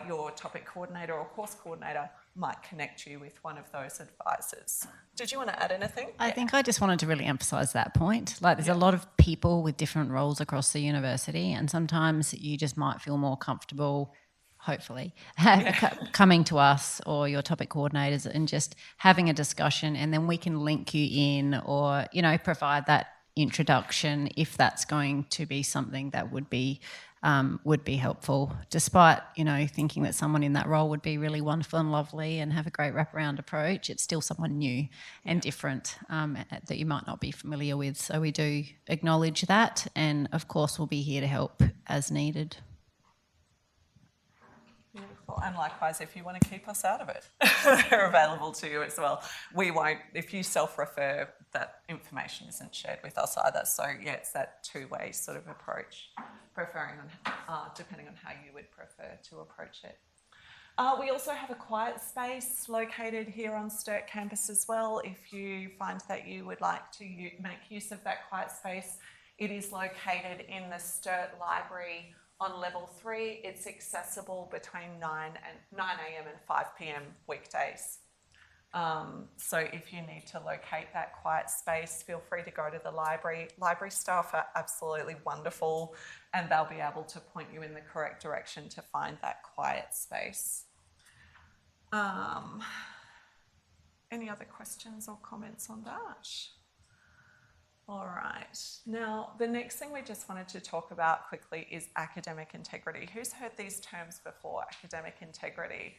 your topic coordinator or course coordinator might connect you with one of those advisors. Did you want to add anything? I think I just wanted to really emphasise that point. Like, there's a lot of people with different roles across the university, and sometimes you just might feel more comfortable, hopefully, coming to us or your topic coordinators and just having a discussion, and then we can link you in or, provide that introduction if that's going to be something that would be helpful, despite, thinking that someone in that role would be really wonderful and lovely and have a great wraparound approach. It's still someone new and different that you might not be familiar with. So we do acknowledge that, and of course we'll be here to help as needed. Well, and likewise, if you want to keep us out of it, they're available to you as well. We won't, if you self-refer, that information isn't shared with us either. So yeah, it's that two-way sort of approach, preferring on, depending on how you would prefer to approach it. We also have a quiet space located here on Sturt campus as well. If you find that you would like to make use of that quiet space, it is located in the Sturt Library on level 3. It's accessible between 9 a.m. and 5 p.m. weekdays. So if you need to locate that quiet space, feel free to go to the library. Library staff are absolutely wonderful and they'll be able to point you in the correct direction to find that quiet space. Any other questions or comments on that? All right. Now, the next thing we just wanted to talk about quickly is academic integrity. Who's heard these terms before, academic integrity?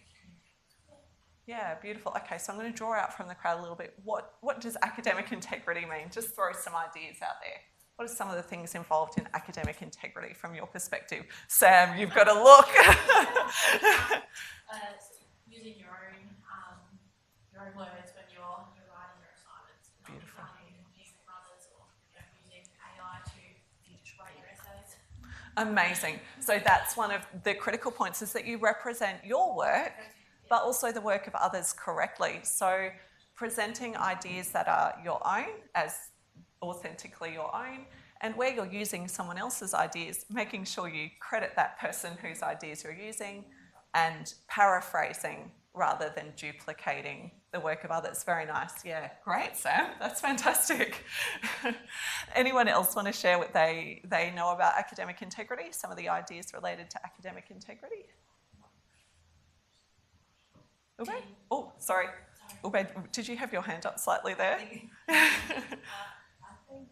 Yeah, beautiful. Okay, so I'm going to draw out from the crowd a little bit. What does academic integrity mean? Just throw some ideas out there. What are some of the things involved in academic integrity from your perspective? Sam, you've got to look. Using your own words when you're writing your assignments. Beautiful. Using others or using AI to write your essays. Amazing. So that's one of the critical points, is that you represent your work, but also the work of others correctly. So presenting ideas that are your own as authentically your own, and where you're using someone else's ideas, making sure you credit that person whose ideas you're using, and paraphrasing rather than duplicating the work of others. Very nice. Yeah, great, Sam. That's fantastic. Anyone else want to share what they know about academic integrity, some of the ideas related to academic integrity? Ube? Oh, sorry. Ube, did you have your hand up slightly there? I think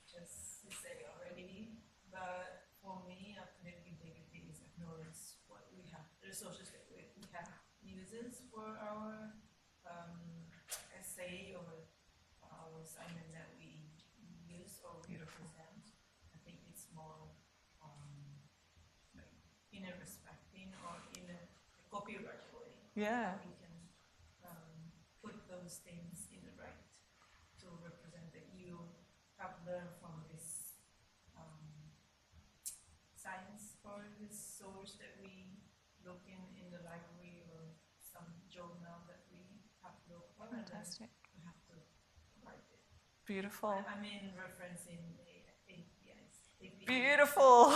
just to say already, but for me, academic integrity is acknowledge what we have, the resources that we have uses for our essay or our assignment that we use or we present. I think it's more like in a respecting or in a copyright way. Yeah. We can put those things in the right to represent that you have learned from this science or this source that we look in the library or some journal that we have looked for. Fantastic. And then we have to write it. Beautiful. I mean, referencing the APIs. Beautiful.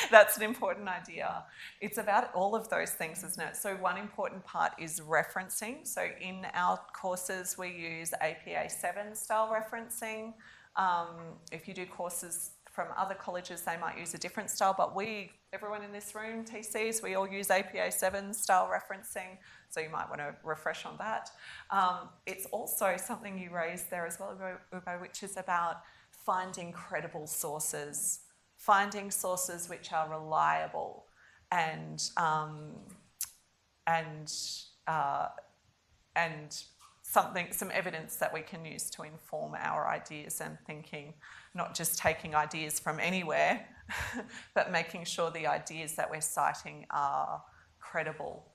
That's an important idea. It's about all of those things, isn't it? So one important part is referencing. So in our courses, we use APA 7 style referencing. If you do courses from other colleges, they might use a different style, but everyone in this room, TCs, we all use APA 7 style referencing, so you might want to refresh on that. It's also something you raised there as well, Ube, which is about finding credible sources, finding sources which are reliable and some evidence that we can use to inform our ideas and thinking, not just taking ideas from anywhere, but making sure the ideas that we're citing are credible.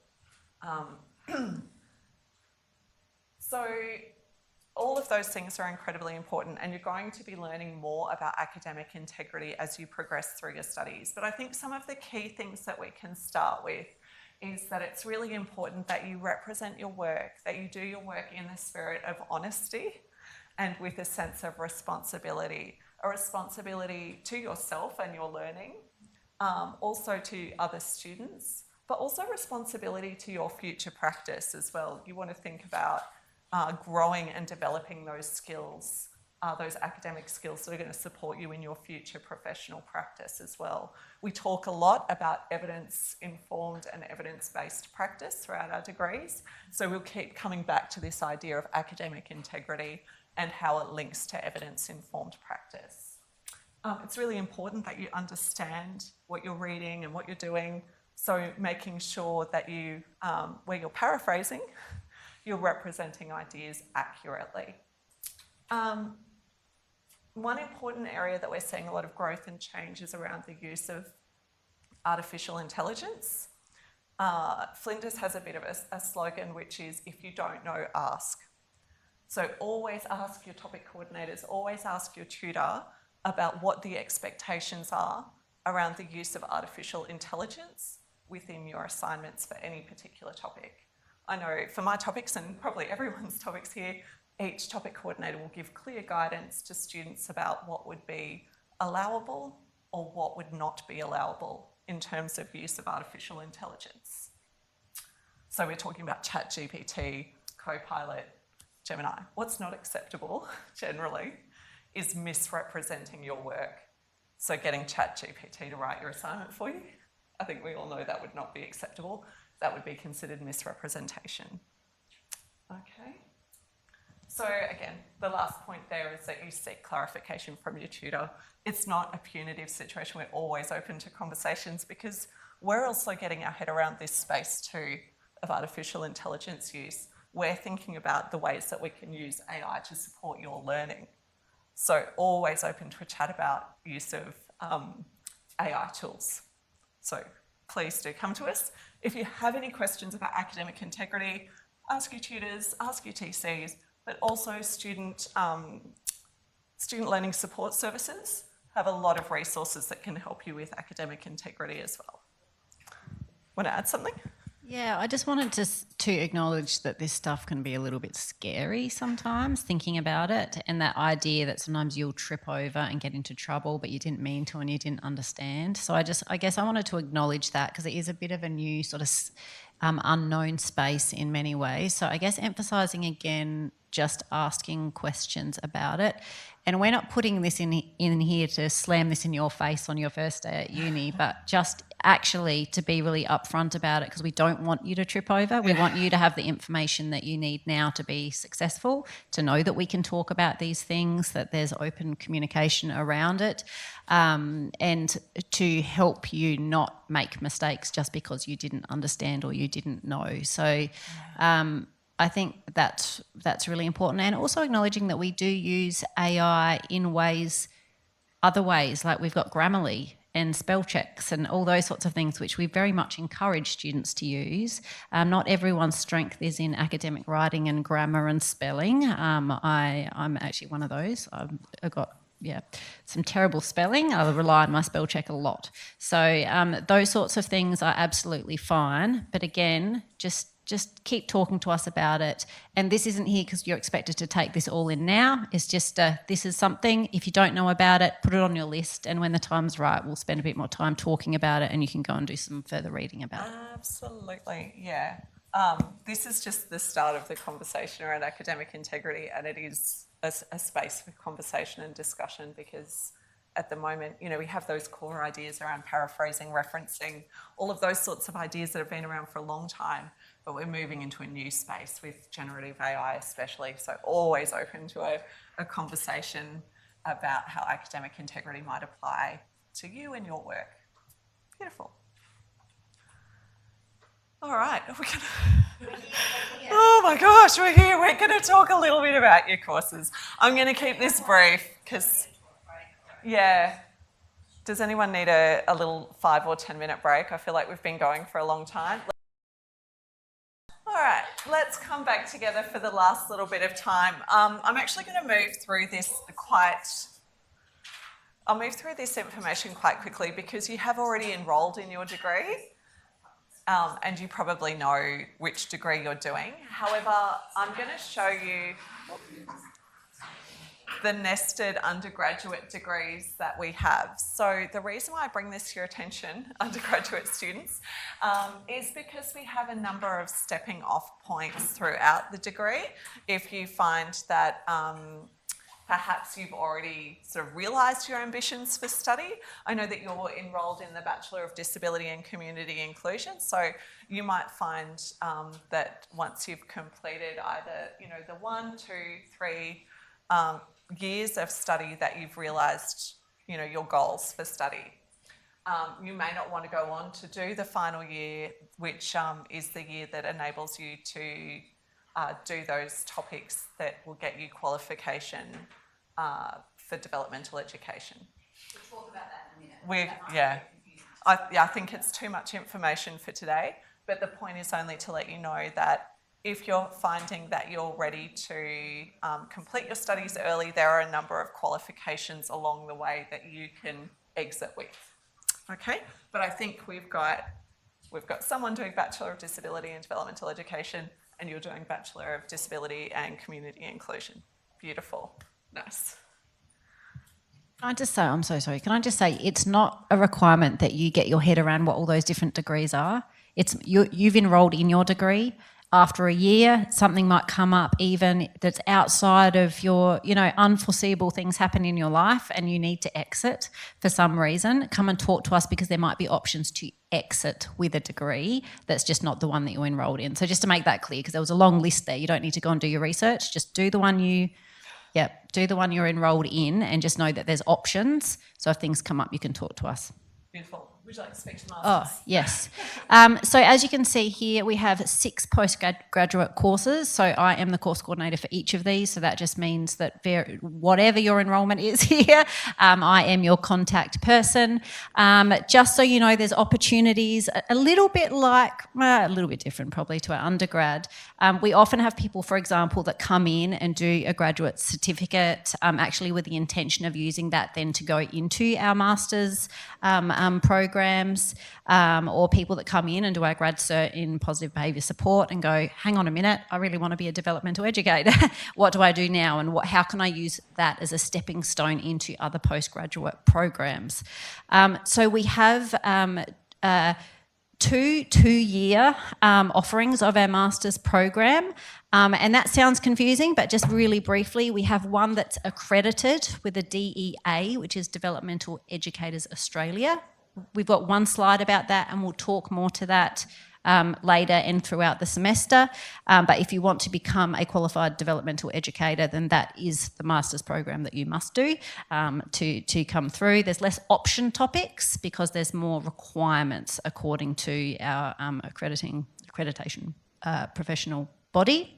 So all of those things are incredibly important, and you're going to be learning more about academic integrity as you progress through your studies. But I think some of the key things that we can start with is that it's really important that you represent your work, that you do your work in the spirit of honesty and with a sense of responsibility, a responsibility to yourself and your learning, also to other students, but also responsibility to your future practice as well. You want to think about growing and developing those skills, those academic skills that are going to support you in your future professional practice as well. We talk a lot about evidence-informed and evidence-based practice throughout our degrees, so we'll keep coming back to this idea of academic integrity and how it links to evidence-informed practice. It's really important that you understand what you're reading and what you're doing, so making sure that you, where you're paraphrasing, you're representing ideas accurately. One important area that we're seeing a lot of growth and change is around the use of artificial intelligence. Flinders has a bit of a slogan, which is, if you don't know, ask. So always ask your topic coordinators, always ask your tutor about what the expectations are around the use of artificial intelligence within your assignments for any particular topic. I know for my topics, and probably everyone's topics here, each topic coordinator will give clear guidance to students about what would be allowable or what would not be allowable in terms of use of artificial intelligence. So we're talking about ChatGPT, Copilot, Gemini. What's not acceptable, generally, is misrepresenting your work. So getting ChatGPT to write your assignment for you, I think we all know that would not be acceptable. That would be considered misrepresentation. Okay. So again, the last point there is that you seek clarification from your tutor. It's not a punitive situation. We're always open to conversations because we're also getting our head around this space too of artificial intelligence use. We're thinking about the ways that we can use AI to support your learning. So always open to a chat about use of AI tools. So please do come to us. If you have any questions about academic integrity, ask your tutors, ask your TCs, but also student learning support services have a lot of resources that can help you with academic integrity as well. Want to add something? Yeah, I just wanted to acknowledge that this stuff can be a little bit scary sometimes, thinking about it, and that idea that sometimes you'll trip over and get into trouble, but you didn't mean to and you didn't understand. So I guess I wanted to acknowledge that because it is a bit of a new sort of unknown space in many ways. So I guess emphasising again, just asking questions about it. And we're not putting this in here to slam this in your face on your first day at uni, but just actually to be really upfront about it because we don't want you to trip over. We want you to have the information that you need now to be successful, to know that we can talk about these things, that there's open communication around it, and to help you not make mistakes just because you didn't understand or you didn't know. So I think that's really important. And also acknowledging that we do use AI in other ways, like we've got Grammarly and spell checks and all those sorts of things, which we very much encourage students to use. Not everyone's strength is in academic writing and grammar and spelling. I'm actually one of those. I've got some terrible spelling. I rely on my spell check a lot. So those sorts of things are absolutely fine. But again, just keep talking to us about it. And this isn't here because you're expected to take this all in now. It's just this is something, if you don't know about it, put it on your list. And when the time's right, we'll spend a bit more time talking about it and you can go and do some further reading about it. Absolutely, yeah. This is just the start of the conversation around academic integrity, and it is a space for conversation and discussion because at the moment, we have those core ideas around paraphrasing, referencing, all of those sorts of ideas that have been around for a long time, but we're moving into a new space with generative AI especially, so always open to a conversation about how academic integrity might apply to you and your work. Beautiful. All right, oh my gosh, we're here. We're going to talk a little bit about your courses. I'm going to keep this brief because, does anyone need a little 5 or 10 minute break? I feel like we've been going for a long time. All right, let's come back together for the last little bit of time. I'm actually going to move through this information quite quickly because you have already enrolled in your degree. And you probably know which degree you're doing. However, I'm going to show you the nested undergraduate degrees that we have. So the reason why I bring this to your attention, undergraduate students, is because we have a number of stepping off points throughout the degree. If you find that perhaps you've already sort of realised your ambitions for study. I know that you're enrolled in the Bachelor of Disability and Community Inclusion, so you might find that once you've completed either, the 1, 2, 3 years of study that you've realised, your goals for study. You may not want to go on to do the final year, which is the year that enables you to do those topics that will get you qualification for developmental education. We'll talk about that in a minute. I think it's too much information for today, but the point is only to let you know that if you're finding that you're ready to complete your studies early, there are a number of qualifications along the way that you can exit with. Okay, but I think we've got someone doing Bachelor of Disability and Developmental Education, and you're doing Bachelor of Disability and Community Inclusion. Beautiful, nice. Can I just say, I'm so sorry, can I just say it's not a requirement that you get your head around what all those different degrees are. It's you've enrolled in your degree. After a year, something might come up even that's outside of your, unforeseeable things happen in your life and you need to exit for some reason. Come and talk to us because there might be options to exit with a degree that's just not the one that you enrolled in. So just to make that clear, because there was a long list there, you don't need to go and do your research, just do the one you're enrolled in and just know that there's options. So if things come up, you can talk to us. Beautiful. Would you like to speak to Masters? Oh, yes. So as you can see here, we have 6 postgraduate courses. So I am the course coordinator for each of these. So that just means that whatever your enrolment is here, I am your contact person. Just so you know, there's opportunities a little bit different probably to our undergrad. We often have people, for example, that come in and do a graduate certificate, actually with the intention of using that then to go into our master's programs, or people that come in and do our grad cert in positive behaviour support and go, hang on a minute, I really want to be a developmental educator. What do I do now, and how can I use that as a stepping stone into other postgraduate programs? So we have 2-year offerings of our master's program. And that sounds confusing, but just really briefly, we have one that's accredited with a DEA, which is Developmental Educators Australia. We've got one slide about that, and we'll talk more to that later and throughout the semester. But if you want to become a qualified developmental educator, then that is the master's program that you must do to come through. There's less option topics because there's more requirements according to our accreditation professional body.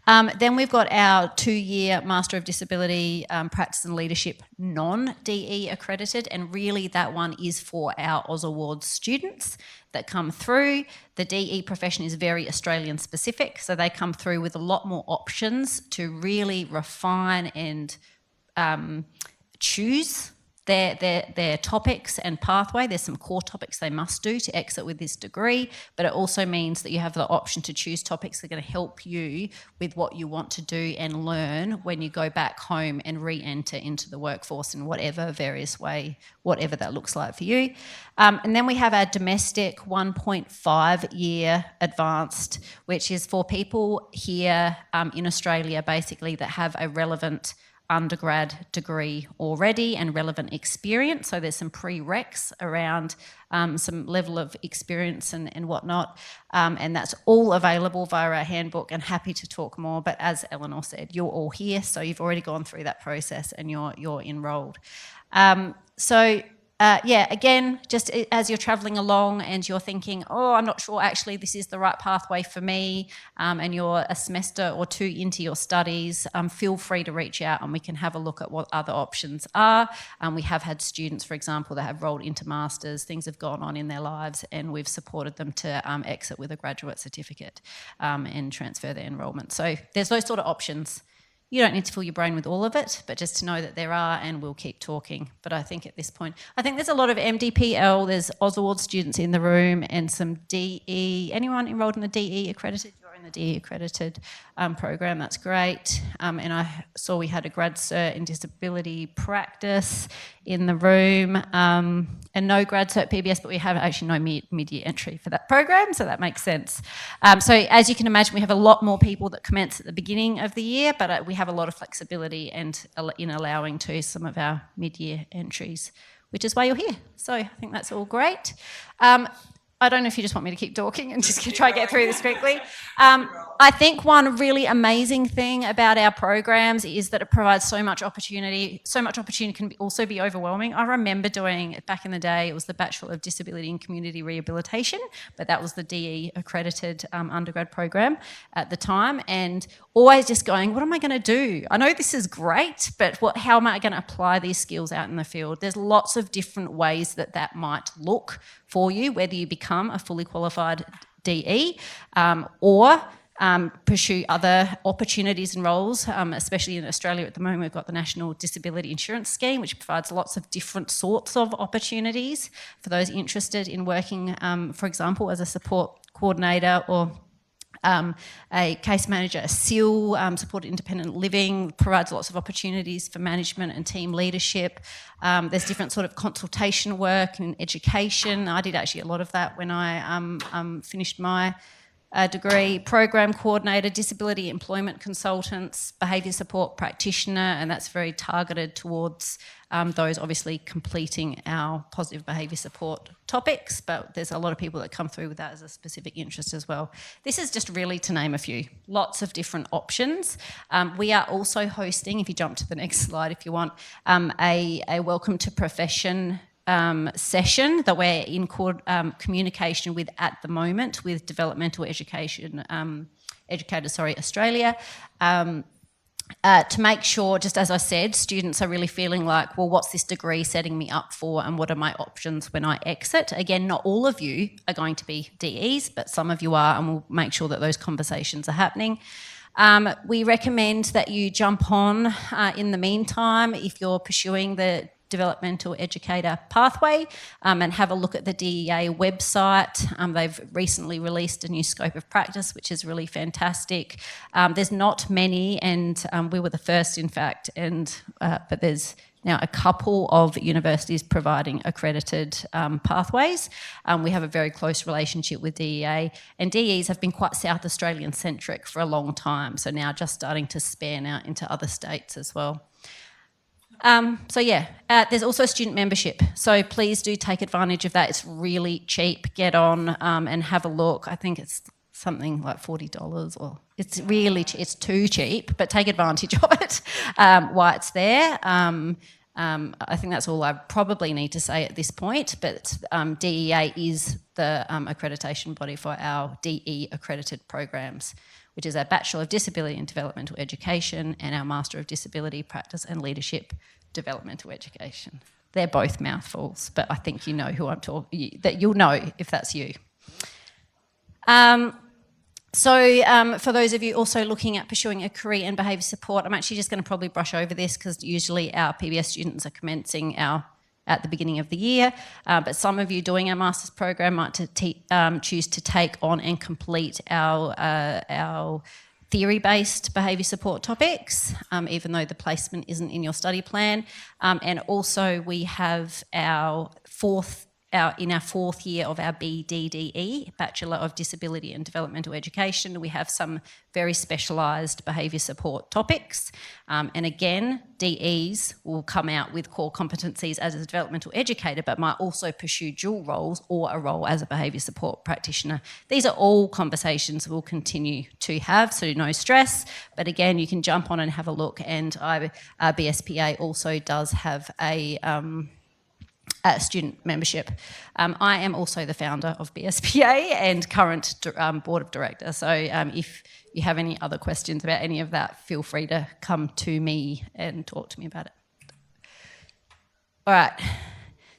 Then we've got our 2-year Master of Disability Practice and Leadership non-DE accredited, and really that one is for our Oz Awards students that come through. The DE profession is very Australian specific, so they come through with a lot more options to really refine and choose their topics and pathway. There's some core topics they must do to exit with this degree, but it also means that you have the option to choose topics that are going to help you with what you want to do and learn when you go back home and re-enter into the workforce in whatever various way, whatever that looks like for you. And then we have our domestic 1.5-year advanced, which is for people here in Australia basically that have a relevant undergrad degree already and relevant experience. So there's some prereqs around some level of experience and whatnot. And that's all available via our handbook, and happy to talk more. But as Eleanor said, you're all here, so you've already gone through that process and you're enrolled. Again, just as you're travelling along and you're thinking, oh, I'm not sure actually this is the right pathway for me, and you're a semester or 2 into your studies, feel free to reach out and we can have a look at what other options are. We have had students, for example, that have rolled into masters, things have gone on in their lives, and we've supported them to exit with a graduate certificate and transfer their enrolment. So there's those sort of options. You don't need to fill your brain with all of it, but just to know that there are, and we'll keep talking. But I think at this point, I think there's a lot of MDPL, there's Oz Awards students in the room, and some DE. Anyone enrolled in the DE accredited? You're in the DE accredited program, that's great. And I saw we had a grad cert in disability practice in the room, and no grad cert PBS, but we have actually no mid-year entry for that program, so that makes sense. So as you can imagine, we have a lot more people that commence at the beginning of the year, but we have a lot of flexibility and in allowing to some of our mid-year entries, which is why you're here. So I think that's all great. I don't know if you just want me to keep talking and just try to get through this quickly. I think one really amazing thing about our programs is that it provides so much opportunity. So much opportunity can also be overwhelming. I remember doing, back in the day, it was the Bachelor of Disability and Community Rehabilitation, but that was the DE accredited undergrad program at the time, and always just going, what am I going to do? I know this is great, but how am I going to apply these skills out in the field? There's lots of different ways that might look for you, whether you become become a fully qualified DE, or pursue other opportunities and roles, especially in Australia at the moment. We've got the National Disability Insurance Scheme, which provides lots of different sorts of opportunities for those interested in working, for example, as a support coordinator or a case manager. A SIL, supported independent living, provides lots of opportunities for management and team leadership. There's different sort of consultation work and education. I did actually a lot of that when I finished my degree. Program coordinator, disability employment consultants, behaviour support practitioner, and that's very targeted towards those obviously completing our positive behaviour support topics, but there's a lot of people that come through with that as a specific interest as well. This is just really to name a few, lots of different options. We are also hosting, if you jump to the next slide if you want, a Welcome to Profession session that we're in communication with at the moment with Developmental Education Educators Australia, to make sure, just as I said, students are really feeling like, well, what's this degree setting me up for and what are my options when I exit? Again, not all of you are going to be DEs, but some of you are, and we'll make sure that those conversations are happening. We recommend that you jump on in the meantime if you're pursuing the developmental educator pathway, and have a look at the DEA website. They've recently released a new scope of practice, which is really fantastic. There's not many, and we were the first, in fact, but there's now a couple of universities providing accredited pathways. We have a very close relationship with DEA, and DEs have been quite South Australian centric for a long time, so now just starting to span out into other states as well. There's also student membership, so please do take advantage of that. It's really cheap. Get on and have a look. I think it's something like $40, or it's really it's too cheap, but take advantage of it while it's there. I think that's all I probably need to say at this point, but DEA is the accreditation body for our DE accredited programs, which is our Bachelor of Disability and Developmental Education and our Master of Disability Practice and Leadership Developmental Education. They're both mouthfuls, but I think you know who I'm talking, that you'll know if that's you. For those of you also looking at pursuing a career in behaviour support, I'm actually just going to probably brush over this because usually our PBS students are commencing at the beginning of the year, but some of you doing our master's program might choose to take on and complete our theory-based behaviour support topics, even though the placement isn't in your study plan. And also we have in our fourth year of our BDDE, Bachelor of Disability and Developmental Education, we have some very specialised behaviour support topics. And again, DEs will come out with core competencies as a developmental educator, but might also pursue dual roles or a role as a behaviour support practitioner. These are all conversations we'll continue to have, so no stress. But again, you can jump on and have a look. And BSPA also does have a student membership. I am also the founder of BSPA and current board of director. So if you have any other questions about any of that, feel free to come to me and talk to me about it. All right.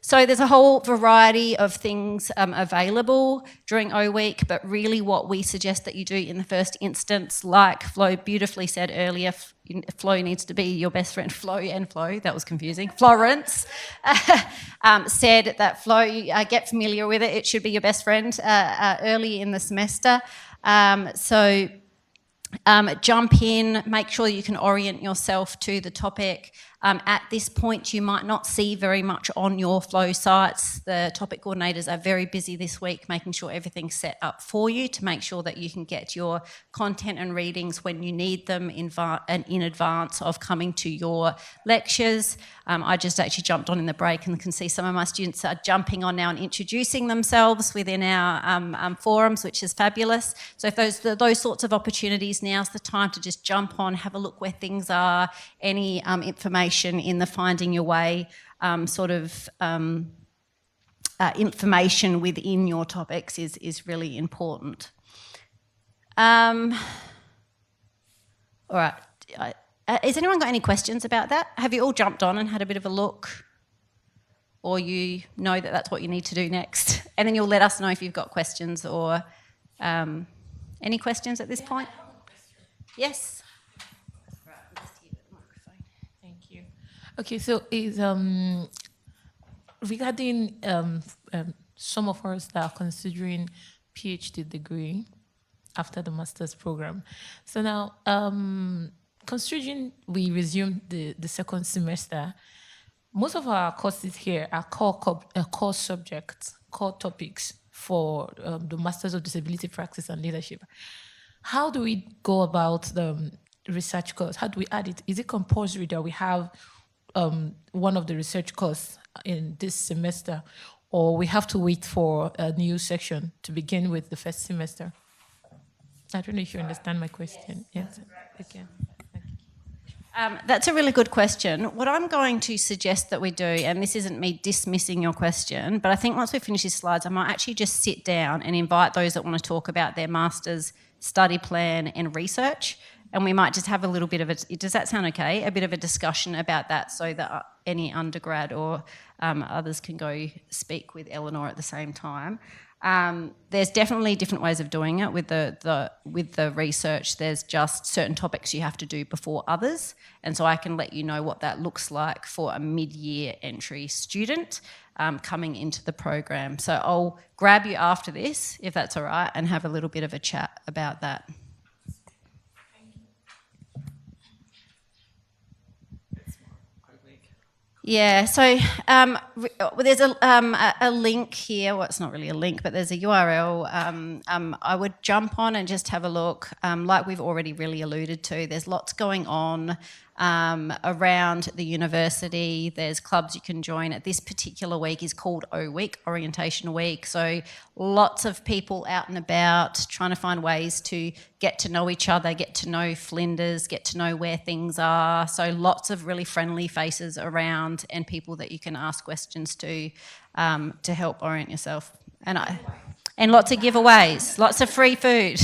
So there's a whole variety of things available during O Week, but really what we suggest that you do in the first instance, like Flo beautifully said earlier, Flo needs to be your best friend. Flo, that was confusing. Florence said that Flo, get familiar with it. It should be your best friend early in the semester. Jump in, make sure you can orient yourself to the topic. At this point, you might not see very much on your flow sites. The topic coordinators are very busy this week making sure everything's set up for you to make sure that you can get your content and readings when you need them in advance of coming to your lectures. I just actually jumped on in the break and can see some of my students are jumping on now and introducing themselves within our forums, which is fabulous. So if those sorts of opportunities, now's the time to just jump on, have a look where things are, any information in the finding your way information within your topics is really important. All right. Has anyone got any questions about that? Have you all jumped on and had a bit of a look? or you know that that's what you need to do next. And then you'll let us know if you've got questions or any questions at this point? Yes. Thank you. Okay, so is regarding some of us that are considering PhD degree after the master's program. So now, considering we resumed the second semester, most of our courses here are core subjects, core topics for the Masters of Disability Practice and Leadership. How do we go about the research course? How do we add it? Is it compulsory that we have one of the research course in this semester, or we have to wait for a new section to begin with the first semester? I don't know if you understand my question. Yes. Okay. That's a really good question. What I'm going to suggest that we do, and this isn't me dismissing your question, but I think once we finish these slides, I might actually just sit down and invite those that want to talk about their master's study plan and research, and we might just have a little bit of does that sound okay? A bit of a discussion about that so that any undergrad or others can go speak with Eleanor at the same time. There's definitely different ways of doing it with the research. There's just certain topics you have to do before others, and so I can let you know what that looks like for a mid-year entry student coming into the program. So I'll grab you after this, if that's all right, and have a little bit of a chat about that. Yeah, so there's a link here. Well, it's not really a link, but there's a URL. I would jump on and just have a look. Like we've already really alluded to, there's lots going on around the university. There's clubs you can join. At this particular week is called O Week, Orientation Week. So lots of people out and about trying to find ways to get to know each other, get to know Flinders, get to know where things are. So lots of really friendly faces around and people that you can ask questions to help orient yourself. And lots of giveaways, lots of free food.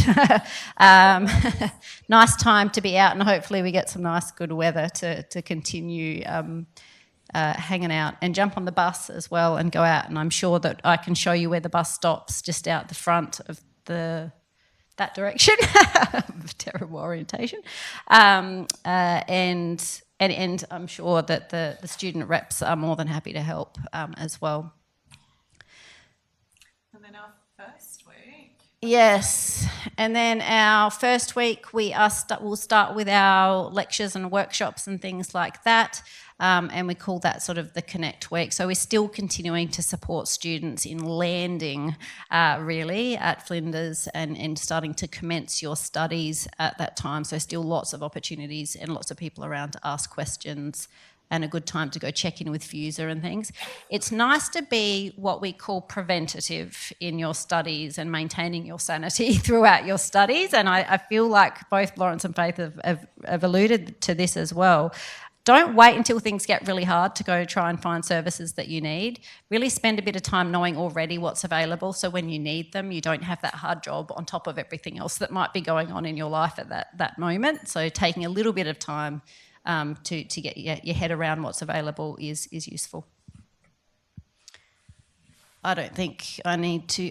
Nice time to be out, and hopefully we get some nice good weather to continue hanging out, and jump on the bus as well and go out. And I'm sure that I can show you where the bus stops, just out the front of that direction. Terrible orientation. And I'm sure that the student reps are more than happy to help as well. Yes, and then our first week we'll start with our lectures and workshops and things like that, and we call that sort of the Connect Week. So we're still continuing to support students in landing really at Flinders and starting to commence your studies at that time. So still lots of opportunities and lots of people around to ask questions, and a good time to go check in with FUSA and things. It's nice to be what we call preventative in your studies and maintaining your sanity throughout your studies. And I feel like both Lawrence and Faith have alluded to this as well. Don't wait until things get really hard to go try and find services that you need. Really spend a bit of time knowing already what's available, so when you need them, you don't have that hard job on top of everything else that might be going on in your life at that moment. So taking a little bit of time to get your head around what's available is useful. I don't think I need to...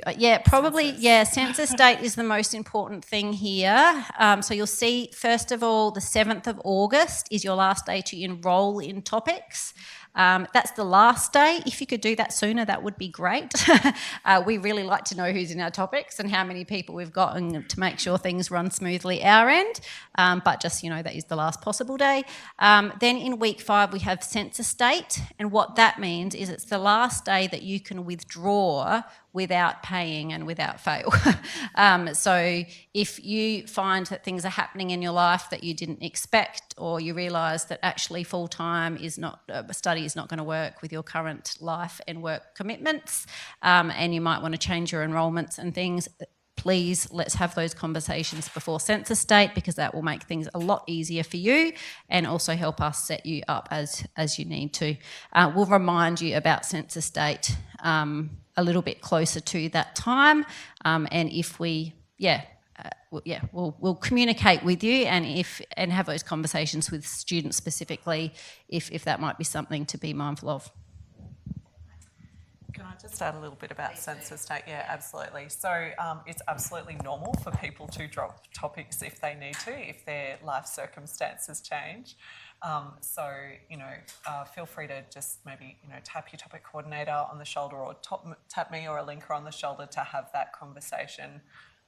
census date is the most important thing here. So you'll see, first of all, the 7th of August is your last day to enrol in topics. That's the last day. If you could do that sooner, that would be great. We really like to know who's in our topics and how many people we've got, and to make sure things run smoothly our end. But just, that is the last possible day. Then in week 5, we have census date. And what that means is it's the last day that you can withdraw without paying and without fail. So if you find that things are happening in your life that you didn't expect, or you realise that actually full-time study is not going to work with your current life and work commitments, and you might want to change your enrolments and things, please let's have those conversations before census date, because that will make things a lot easier for you and also help us set you up as you need to. We'll remind you about census date a little bit closer to that time, and if we'll communicate with you and have those conversations with students specifically if that might be something to be mindful of. Can I just add a little bit about census date? Yeah, absolutely. So it's absolutely normal for people to drop topics if they need to, if their life circumstances change. So, feel free to just maybe, tap your topic coordinator on the shoulder or tap me or a linker on the shoulder to have that conversation.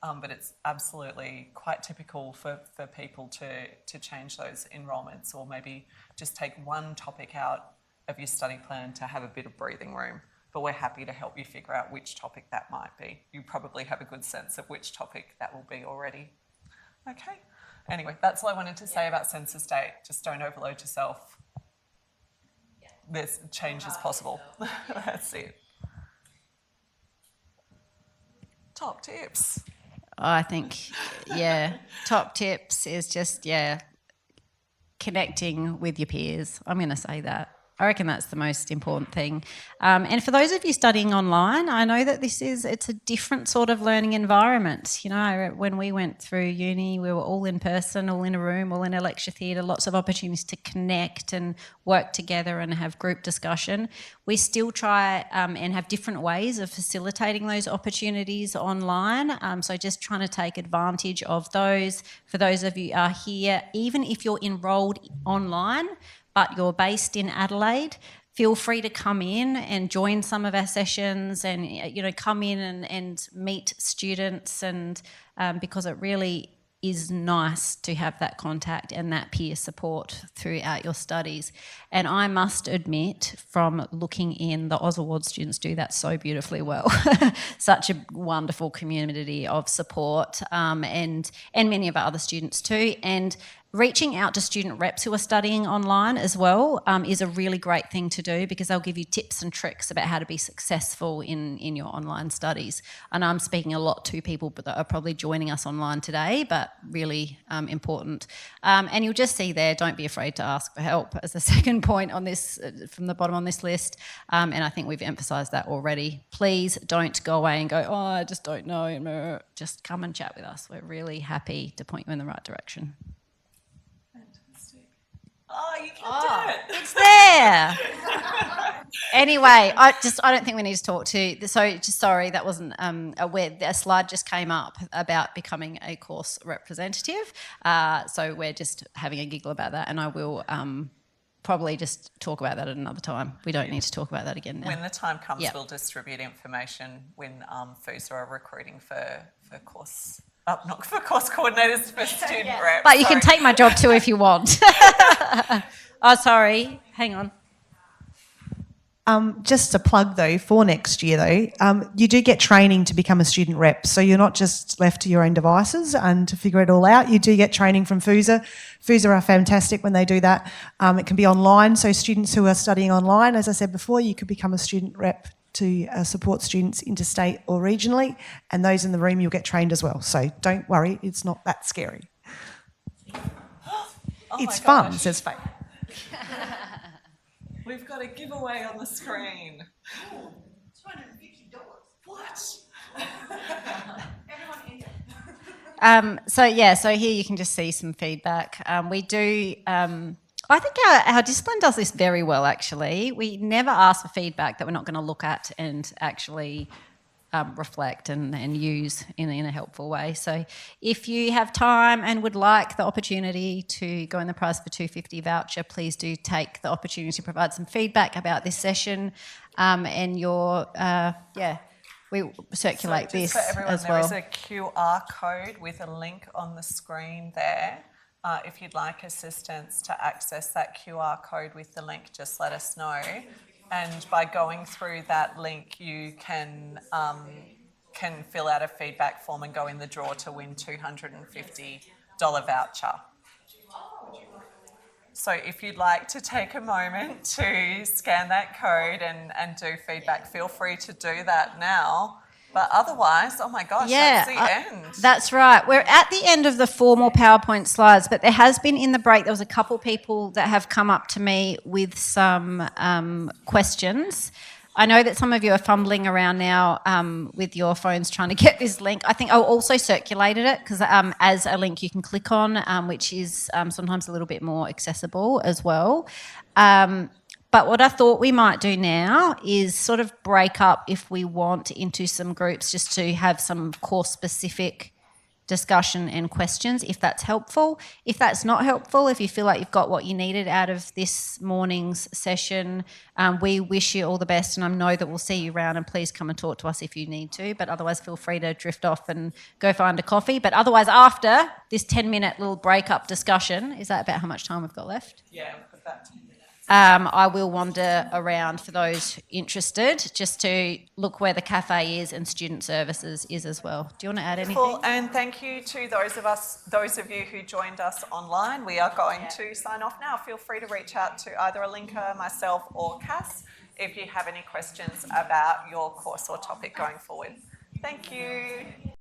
But it's absolutely quite typical for people to change those enrolments or maybe just take one topic out of your study plan to have a bit of breathing room. But we're happy to help you figure out which topic that might be. You probably have a good sense of which topic that will be already. Okay. Anyway, that's all I wanted to say about census date. Just don't overload yourself. There's change is possible. That's it. Top tips. I think, top tips is just, connecting with your peers. I'm going to say that. I reckon that's the most important thing. And for those of you studying online, I know that it's a different sort of learning environment. When we went through uni, we were all in person, all in a room, all in a lecture theatre, lots of opportunities to connect and work together and have group discussion. We still try and have different ways of facilitating those opportunities online. So just trying to take advantage of those. For those of you who are here, even if you're enrolled online, but you're based in Adelaide, feel free to come in and join some of our sessions and, come in and meet students and because it really is nice to have that contact and that peer support throughout your studies. And I must admit, from looking in, the Oz Award students do that so beautifully well. Such a wonderful community of support and many of our other students too. And reaching out to student reps who are studying online as well is a really great thing to do because they'll give you tips and tricks about how to be successful in your online studies. And I'm speaking a lot to people that are probably joining us online today, but really important. And you'll just see there, don't be afraid to ask for help as the second point on this, from the bottom on this list. And I think we've emphasised that already. Please don't go away and go, I just don't know. Just come and chat with us. We're really happy to point you in the right direction. Oh, you can do it. It's there. Anyway, I don't think we need to talk to. So, sorry, that wasn't a slide just came up about becoming a course representative. So we're just having a giggle about that, and I will probably just talk about that at another time. We don't need to talk about that again now. When the time comes, we'll distribute information when FUSA are recruiting for course. Not for course coordinators, for student reps. But you can take my job too if you want. Oh, sorry. Hang on. Just a plug though, for next year though, you do get training to become a student rep. So you're not just left to your own devices and to figure it all out. You do get training from FUSA. FUSA are fantastic when they do that. It can be online. So students who are studying online, as I said before, you could become a student rep to support students interstate or regionally, and those in the room you'll get trained as well. So don't worry, it's not that scary. It's fun, says Faye. We've got a giveaway on the screen. $250. What? Everyone enter. So here you can just see some feedback. We do. I think our discipline does this very well, actually. We never ask for feedback that we're not going to look at and actually reflect and use in a helpful way. So if you have time and would like the opportunity to go in the prize for $250 voucher, please do take the opportunity to provide some feedback about this session and we circulate so this for everyone, as well. there is a QR code with a link on the screen there. If you'd like assistance to access that QR code with the link, just let us know. And by going through that link, you can fill out a feedback form and go in the draw to win $250 voucher. So if you'd like to take a moment to scan that code and do feedback, feel free to do that now. But otherwise, oh my gosh, that's the end. That's right. We're at the end of the formal PowerPoint slides, but there has been in the break, there was a couple people that have come up to me with some questions. I know that some of you are fumbling around now with your phones trying to get this link. I think I'll also circulated it because as a link you can click on, which is sometimes a little bit more accessible as well. But what I thought we might do now is sort of break up, if we want, into some groups just to have some course-specific discussion and questions, if that's helpful. If that's not helpful, if you feel like you've got what you needed out of this morning's session, we wish you all the best, and I know that we'll see you around, and please come and talk to us if you need to, but otherwise feel free to drift off and go find a coffee. But otherwise, after this 10-minute little break-up discussion, is that about how much time we've got left? Yeah, we've got about 10 minutes. I will wander around for those interested, just to look where the cafe is and student services is as well. Do you want to add anything? Well, and thank you to those of you who joined us online. We are going to sign off now. Feel free to reach out to either Alinka, myself, or Cass if you have any questions about your course or topic going forward. Thank you.